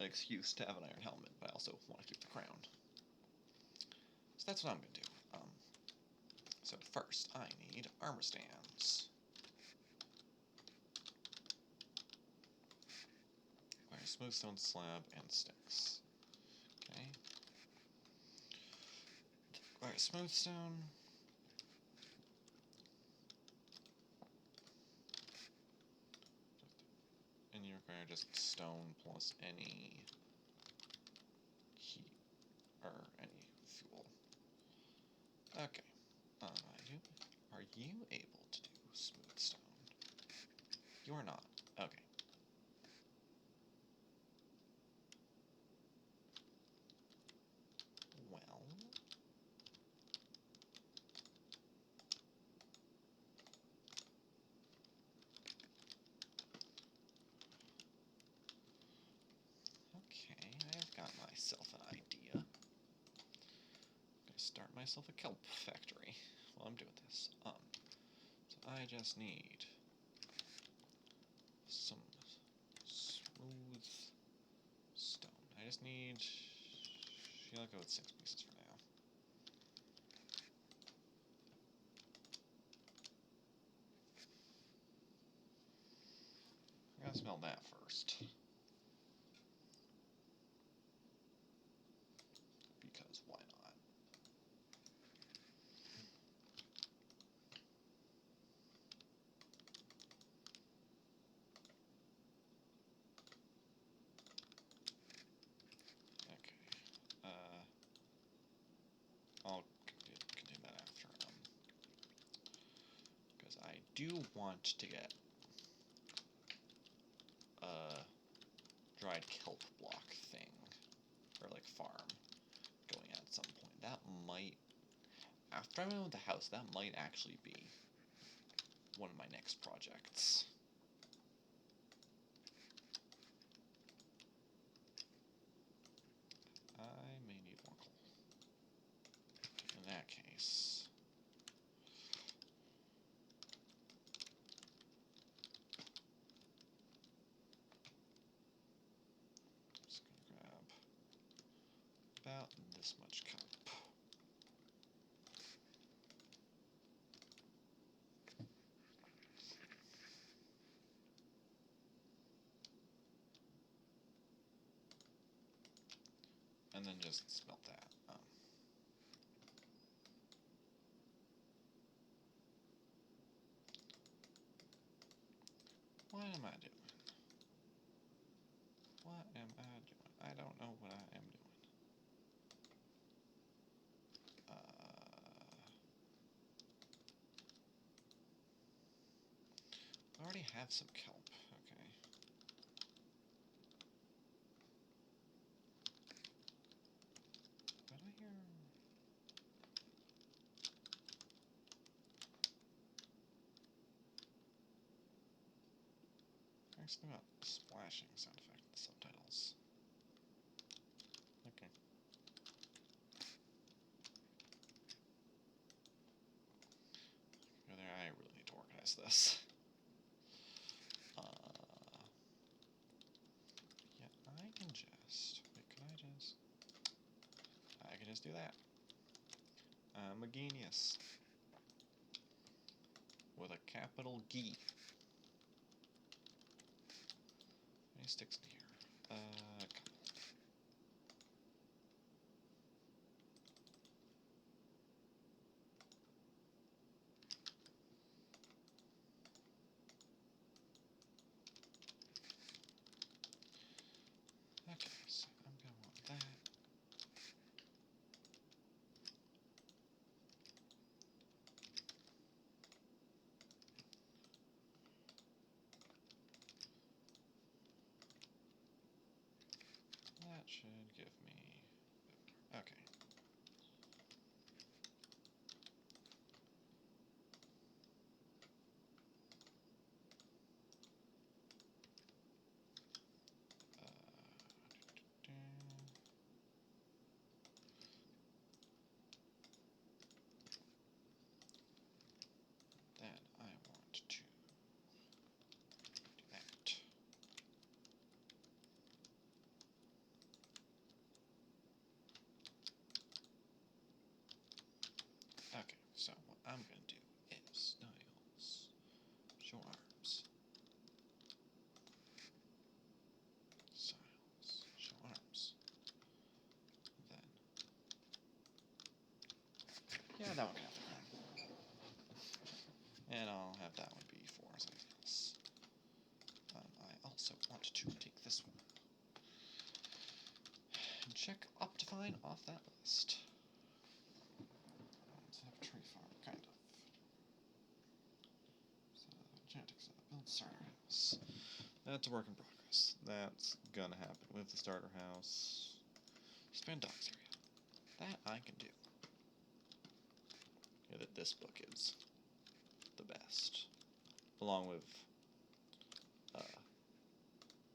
an excuse to have an iron helmet, but I also want to keep the crown. So that's what I'm going to do. So first, I need armor stands. Alright, smooth stone slab and sticks. Okay. Alright, smooth stone. And you require just stone plus any heat or any fuel. Okay. Are you able to do smooth stone? You are not. Okay. Well. Okay, I've got myself an idea. I'm gonna start myself a kelp factory while I'm doing this. So I just need some smooth stone. I just need. I'll go with 6 pieces for now. I gotta smell that first. Because why not? Okay. I'll continue that after. Because I do want to get a dried kelp block thing, or like farm, going at some point. That might, after I'm done with the house, that might actually be one of my next projects. I may need more coal. In that case, I'm just gonna grab about this much kelp. And then just smelt that. What am I doing? What am I doing? I don't know what I am doing. I already have some kelp. Okay. What do I hear? There's something about splashing sound effect in the subtitles. Okay. Go there. I really need to organize this. Yeah, I can just. Wait, can I just? I can just do that. I'm a genius. With a capital G. How many sticks in here? A couple. Okay, so I'm gonna want that. That should give me. Okay. Then I want to do that. And I'll have that one be for something else. I also want to take this one. And check Optifine off that list. Let's have a tree farm, kind of. So, Genetics, build starter house. That's a work in progress. That's gonna happen with the starter house. Expand docks area. That I can do. Yeah, that this book is the best. Along with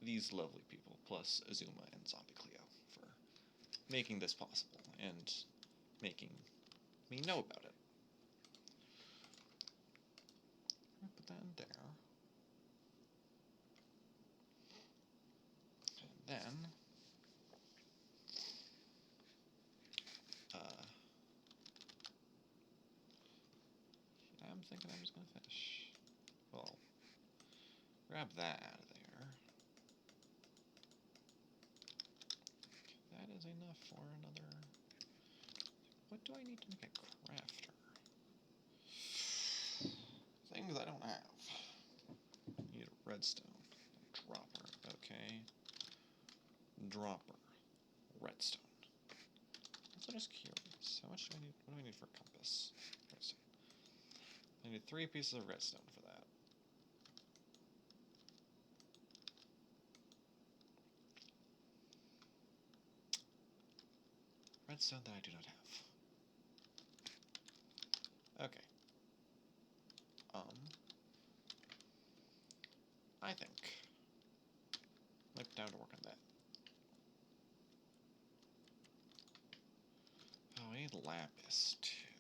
these lovely people, plus Azuma and Zombie Cleo, for making this possible and making me know about it. I'll put that in there. And then I'm thinking I'm just gonna finish. Well, grab that out of there. That is enough for another. What do I need to make a crafter? Things I don't have. Need a redstone. Dropper. Okay. Dropper. Redstone. I'm just curious. How much do I need? What do I need for a compass? Redstone. I need 3 pieces of redstone for that. Redstone that I do not have. Okay. I think might be down to work on that. Oh, I need lapis too.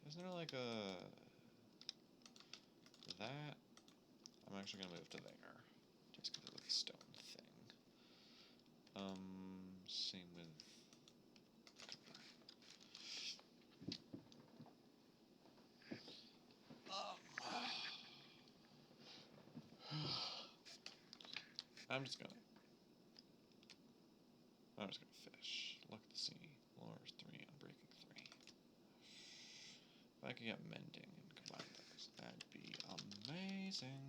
Isn't there like a that? I'm actually gonna move to there just because of the stone thing. Same with. I'm just gonna fish. Look at the sea. Lures 3, Unbreaking 3. If I could get mending and combine those, that'd be amazing.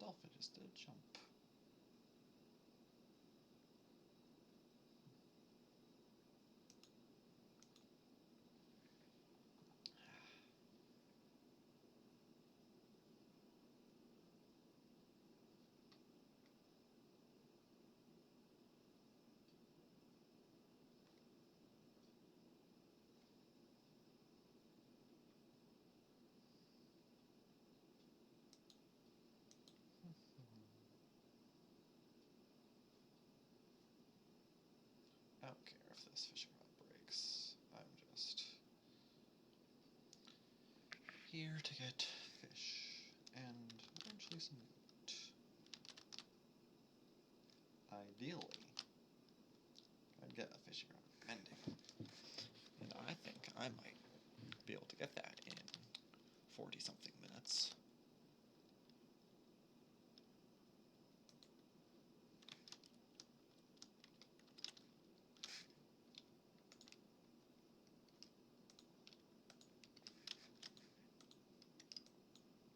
Dolphin just did a jump. I don't care if this fishing rod breaks. I'm just here to get fish and eventually some meat. Ideally, I'd get a fishing rod mending, and I think I might be able to get that in 40-something minutes.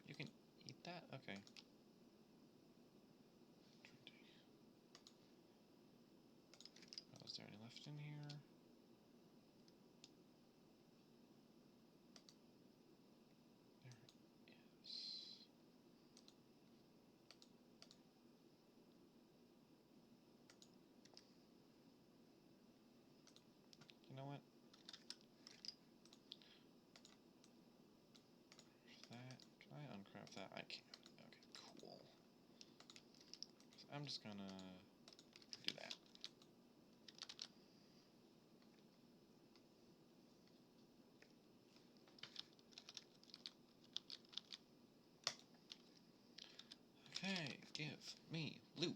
You can eat that? Okay. Oh, is there any left in here? I'm just gonna do that. Okay, give me loot.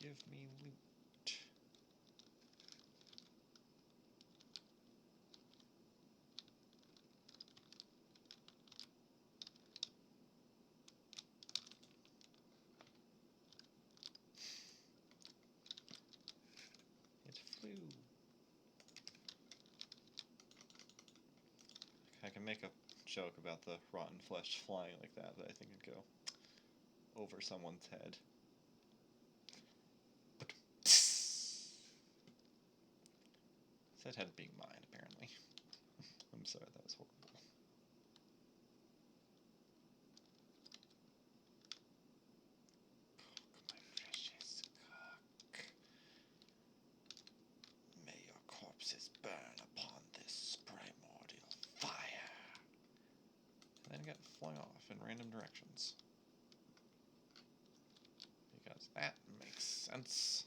Give me loot. It flew. I can make a joke about the rotten flesh flying like that, but I think it'd go over someone's head. That head being mine, apparently. I'm sorry, that was horrible. Cook, my precious cook. May your corpses burn upon this primordial fire. And then get flung off in random directions. Because that makes sense.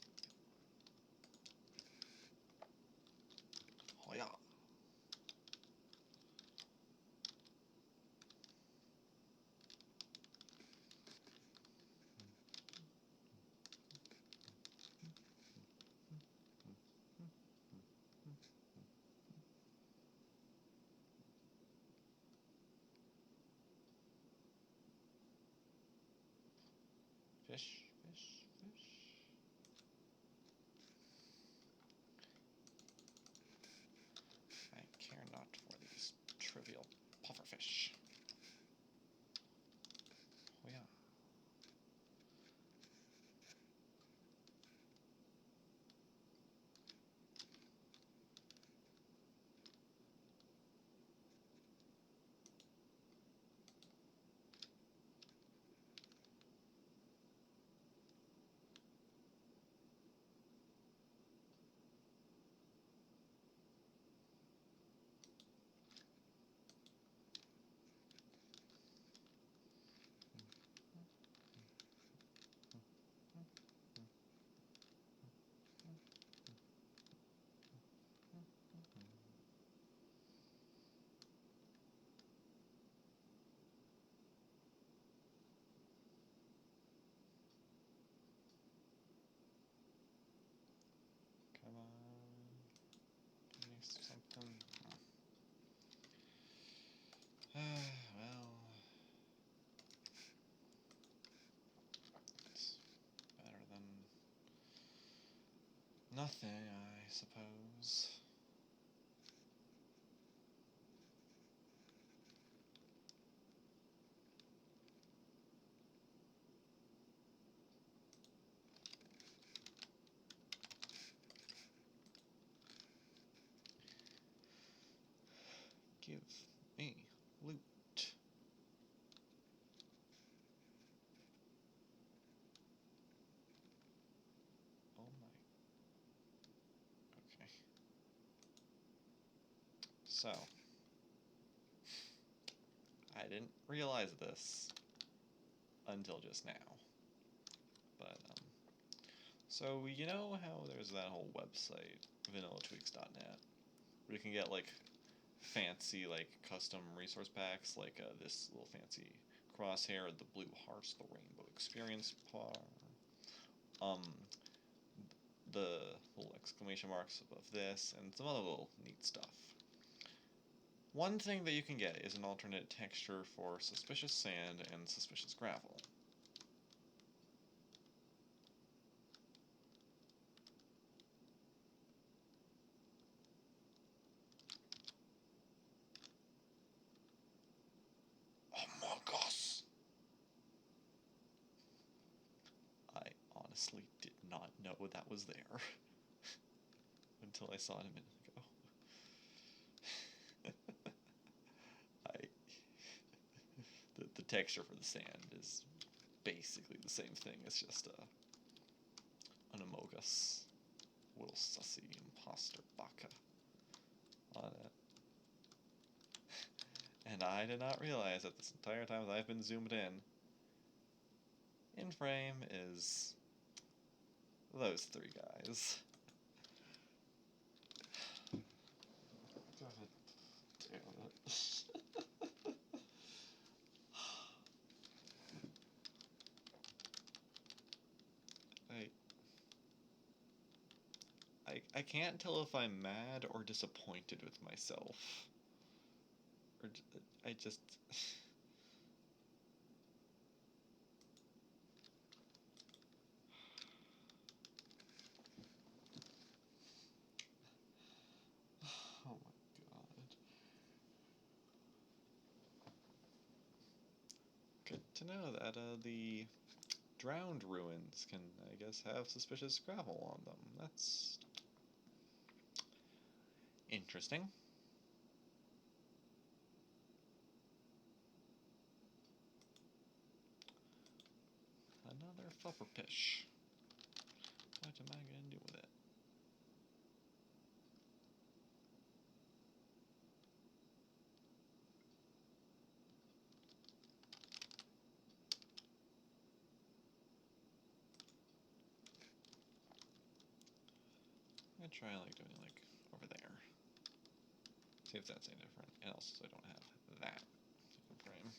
Oh yeah. Fish, fish, fish. I care not for these trivial pufferfish. Oh yeah. Well, it's better than nothing, I suppose. Give me loot. Oh my. Okay. So, I didn't realize this until just now. But, so you know how there's that whole website, vanillatweaks.net, where you can get, like, fancy, like, custom resource packs, like this little fancy crosshair, the blue hearts, the rainbow experience bar, um, the little exclamation marks above this, and some other little neat stuff. One thing that you can get is an alternate texture for suspicious sand and suspicious gravel. Among Us! I honestly did not know that was there until I saw it a minute ago. The texture for the sand is basically the same thing. It's just an Among Us little sussy imposter baka on it. And I did not realize that this entire time that I've been zoomed in frame is those three guys. God damn it. I can't tell if I'm mad or disappointed with myself. Or I just... Oh my god. Good to know that the drowned ruins can, I guess, have suspicious gravel on them. That's interesting. Another flufferpish. What am I gonna do with it? I'm gonna try like doing like over there. See if that's any different. And also so I don't have that second frame.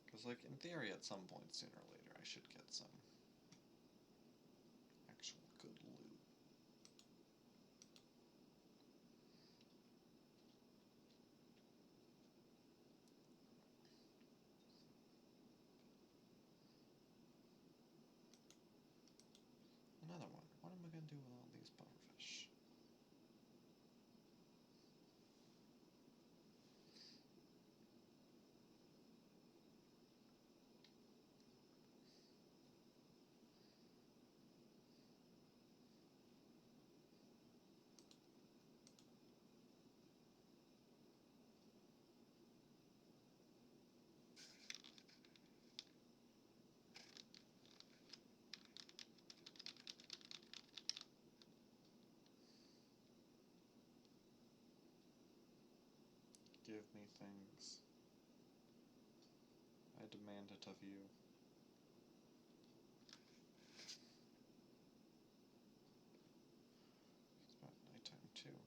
Because like in theory at some point sooner or later I should get some actual good loot. Another one. What am I gonna do with all these pufferfish? Give me things. I demand it of you. It's about nighttime too.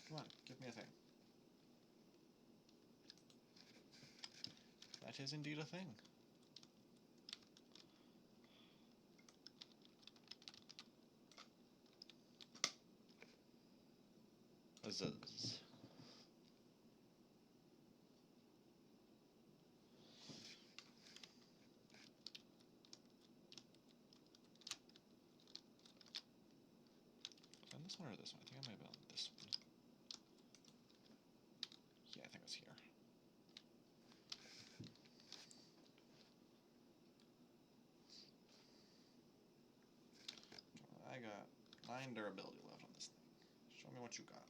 Come on, give me a thing. That is indeed a thing. Buzz. On this one or this one? I think I might have been on this one. Yeah, I think it was here. I got 9 durability left on this thing. Show me what you got.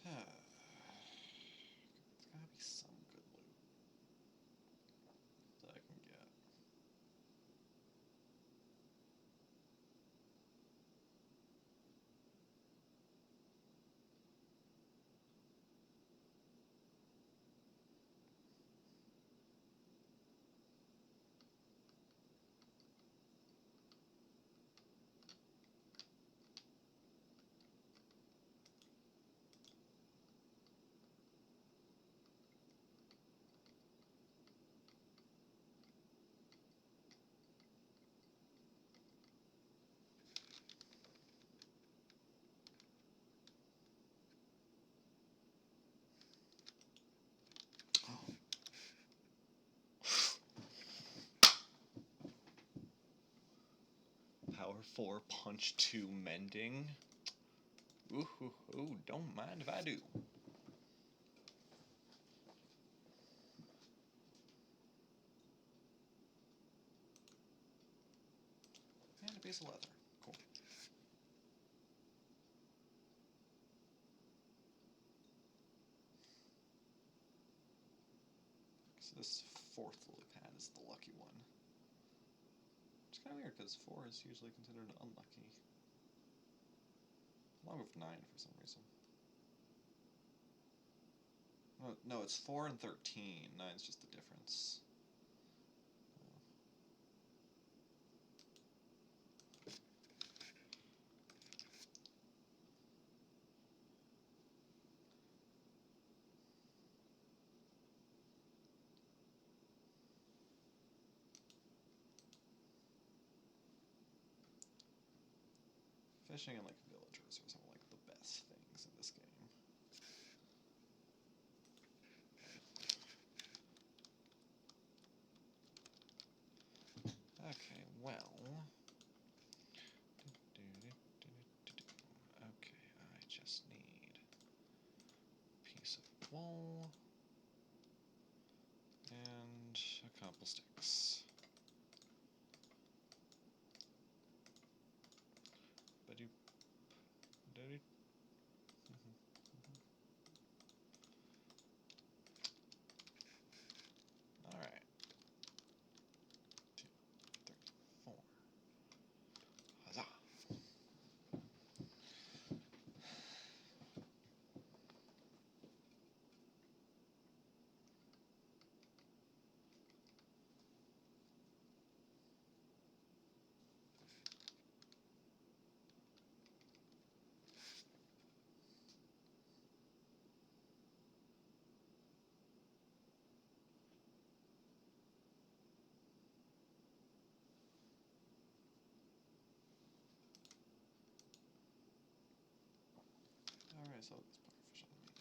There's gotta be some good loot that I can get. Power 4, punch 2, mending. Ooh, don't mind if I do. And a piece of leather. Cool. So this 4th lily pad is the lucky one. It's kind of weird because 4 is usually considered unlucky. Along with 9 for some reason. No, it's 4 and 13. 9's just the difference. Fishing and like villagers are some of like the best things in this game. Okay, well. Okay, I just need a piece of wool and a couple sticks. Alright. 2, 3, 4. Huzzah! Alright, so let's put our fish on the meat.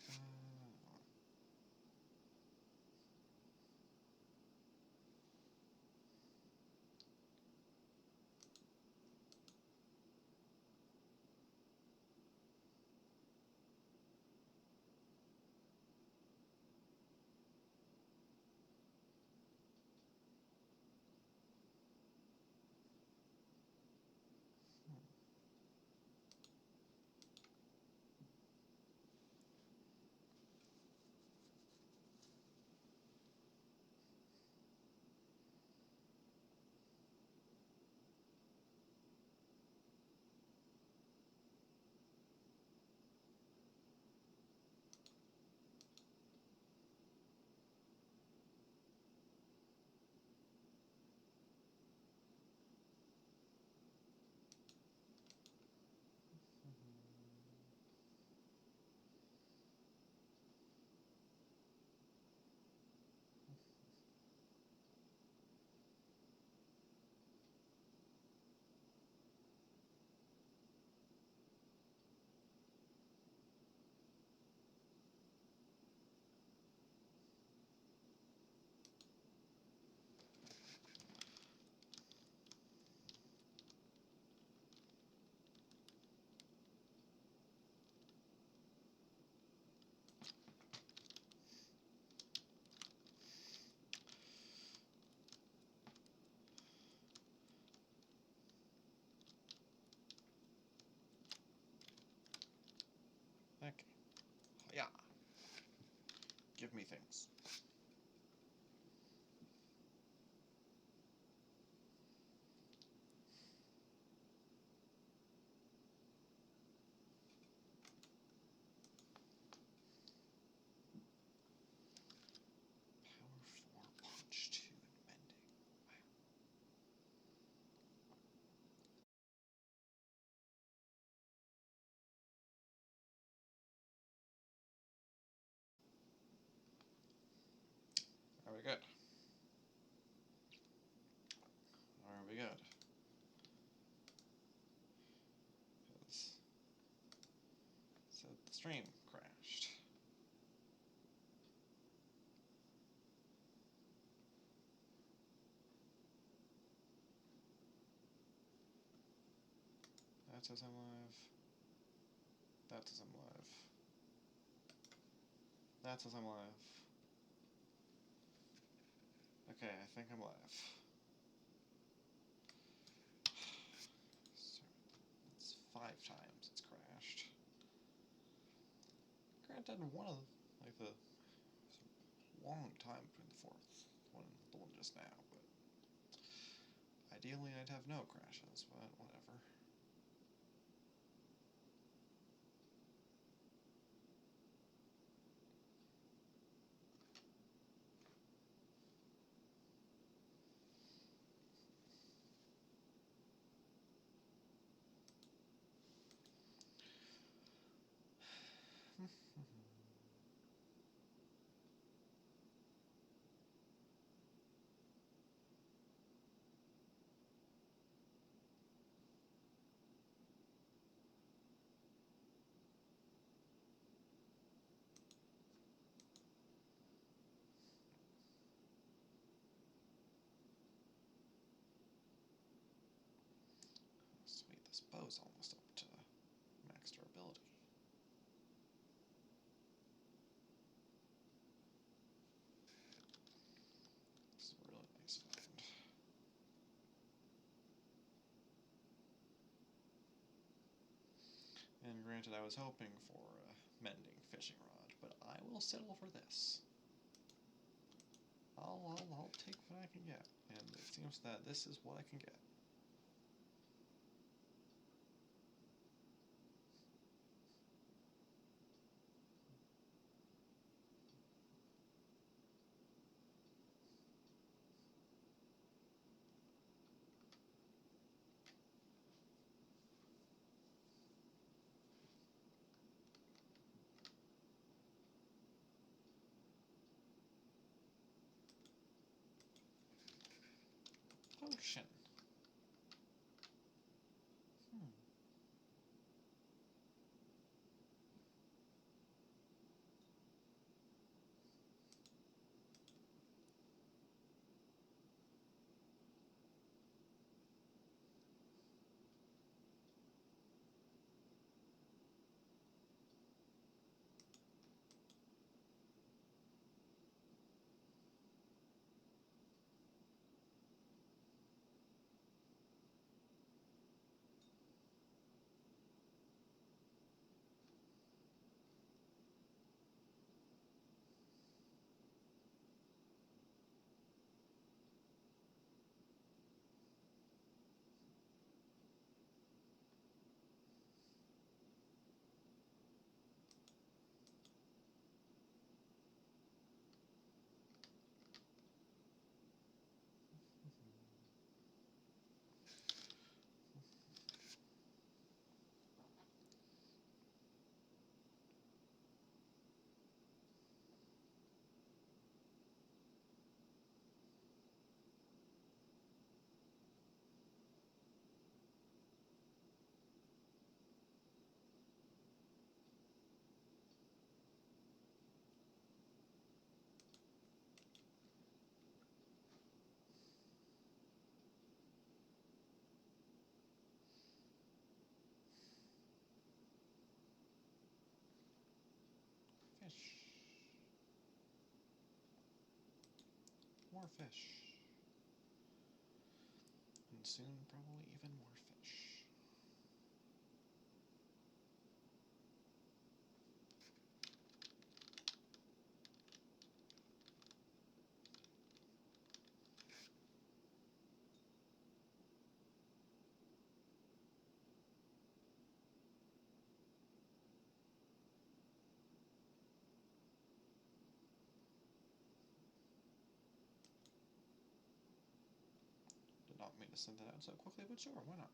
Give me things. Power 4, punch 2, and mending. Wow. Very good. Very good. So the stream crashed. That says I'm live. That says I'm live. That says I'm live. Okay, I think I'm live. So it's 5 times it's crashed. Granted, one of the long time between the fourth one and the one just now, but ideally I'd have no crashes, but whatever. Sweet, this bow's almost up to max durability. This is a really nice find. And granted, I was hoping for a mending fishing rod, but I will settle for this. I'll take what I can get, and it seems that this is what I can get. Potion. Fish. More fish. And soon, probably even more fish. to send that out so quickly, but sure, why not?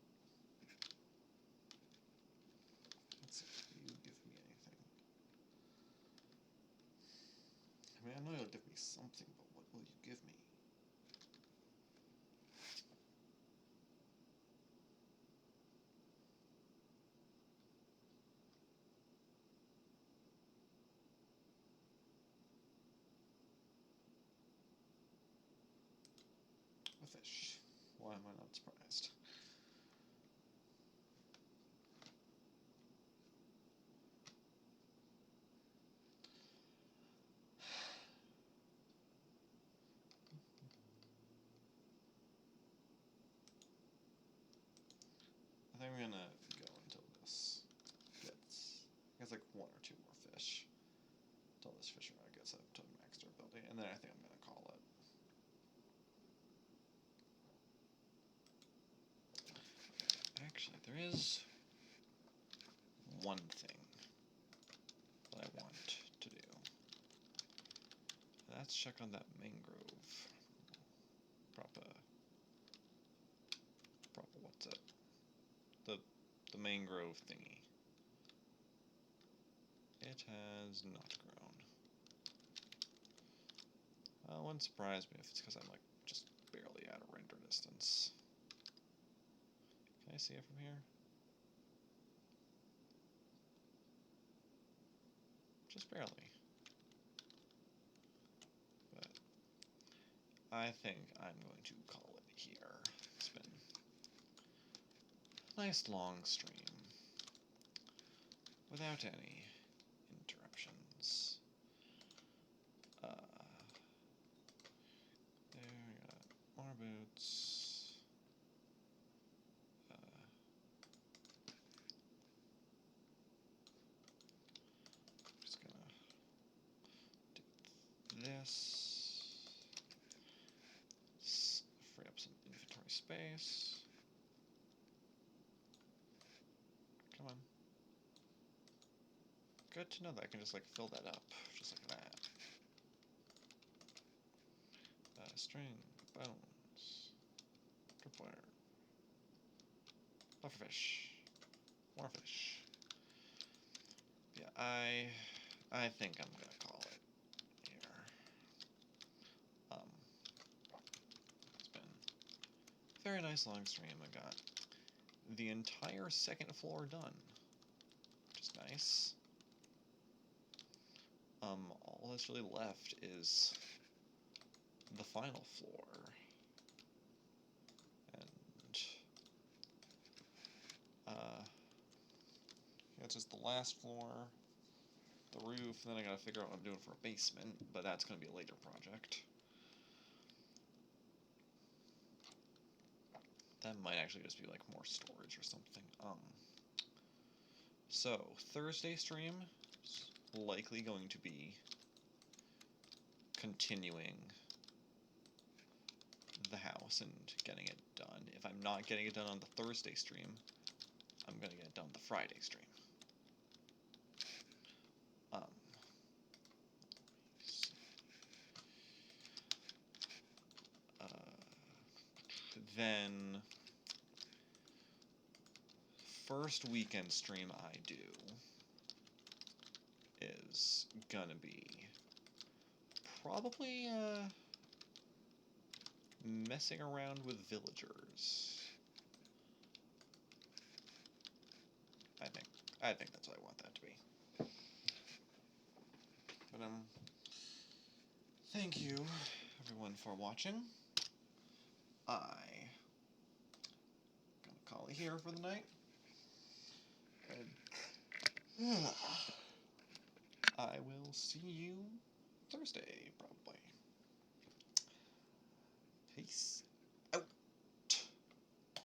Let's see, do you give me anything? I mean, I know you'll give me something, but what will you give me? A fish. Why am I not surprised? I think I'm gonna go until this gets like 1 or 2 more fish. Until this fisherman gets up to max durability, and then I think I'm gonna call it. Actually, there is one thing that I want to do. Let's check on that mangrove. What's it? The mangrove thingy. It has not grown. Wouldn't surprise me if it's because I'm like just barely out of render distance. Can I see it from here? Just barely. But I think I'm going to call it here. It's been a nice long stream without any interruptions. There we got more boots. Just gonna do this. Free up some inventory space. Come on. Good to know that I can just like fill that up, just like that. String, bones, tripwire, pufferfish, more fish. Yeah, I think I'm gonna call it here. It's been a very nice long stream. I got the entire second floor done, which is nice. All that's really left is the final floor. Yeah, it's just the last floor, the roof, and then I gotta figure out what I'm doing for a basement, but that's gonna be a later project. That might actually just be like more storage or something. So Thursday stream is likely going to be continuing the house and getting it done. If I'm not getting it done on the Thursday stream, I'm gonna get it done the Friday stream. Then first weekend stream I do is gonna be probably messing around with villagers. I think that's what I want that to be. But thank you everyone for watching. I'm gonna call it here for the night. And I will see you Thursday, probably. Peace.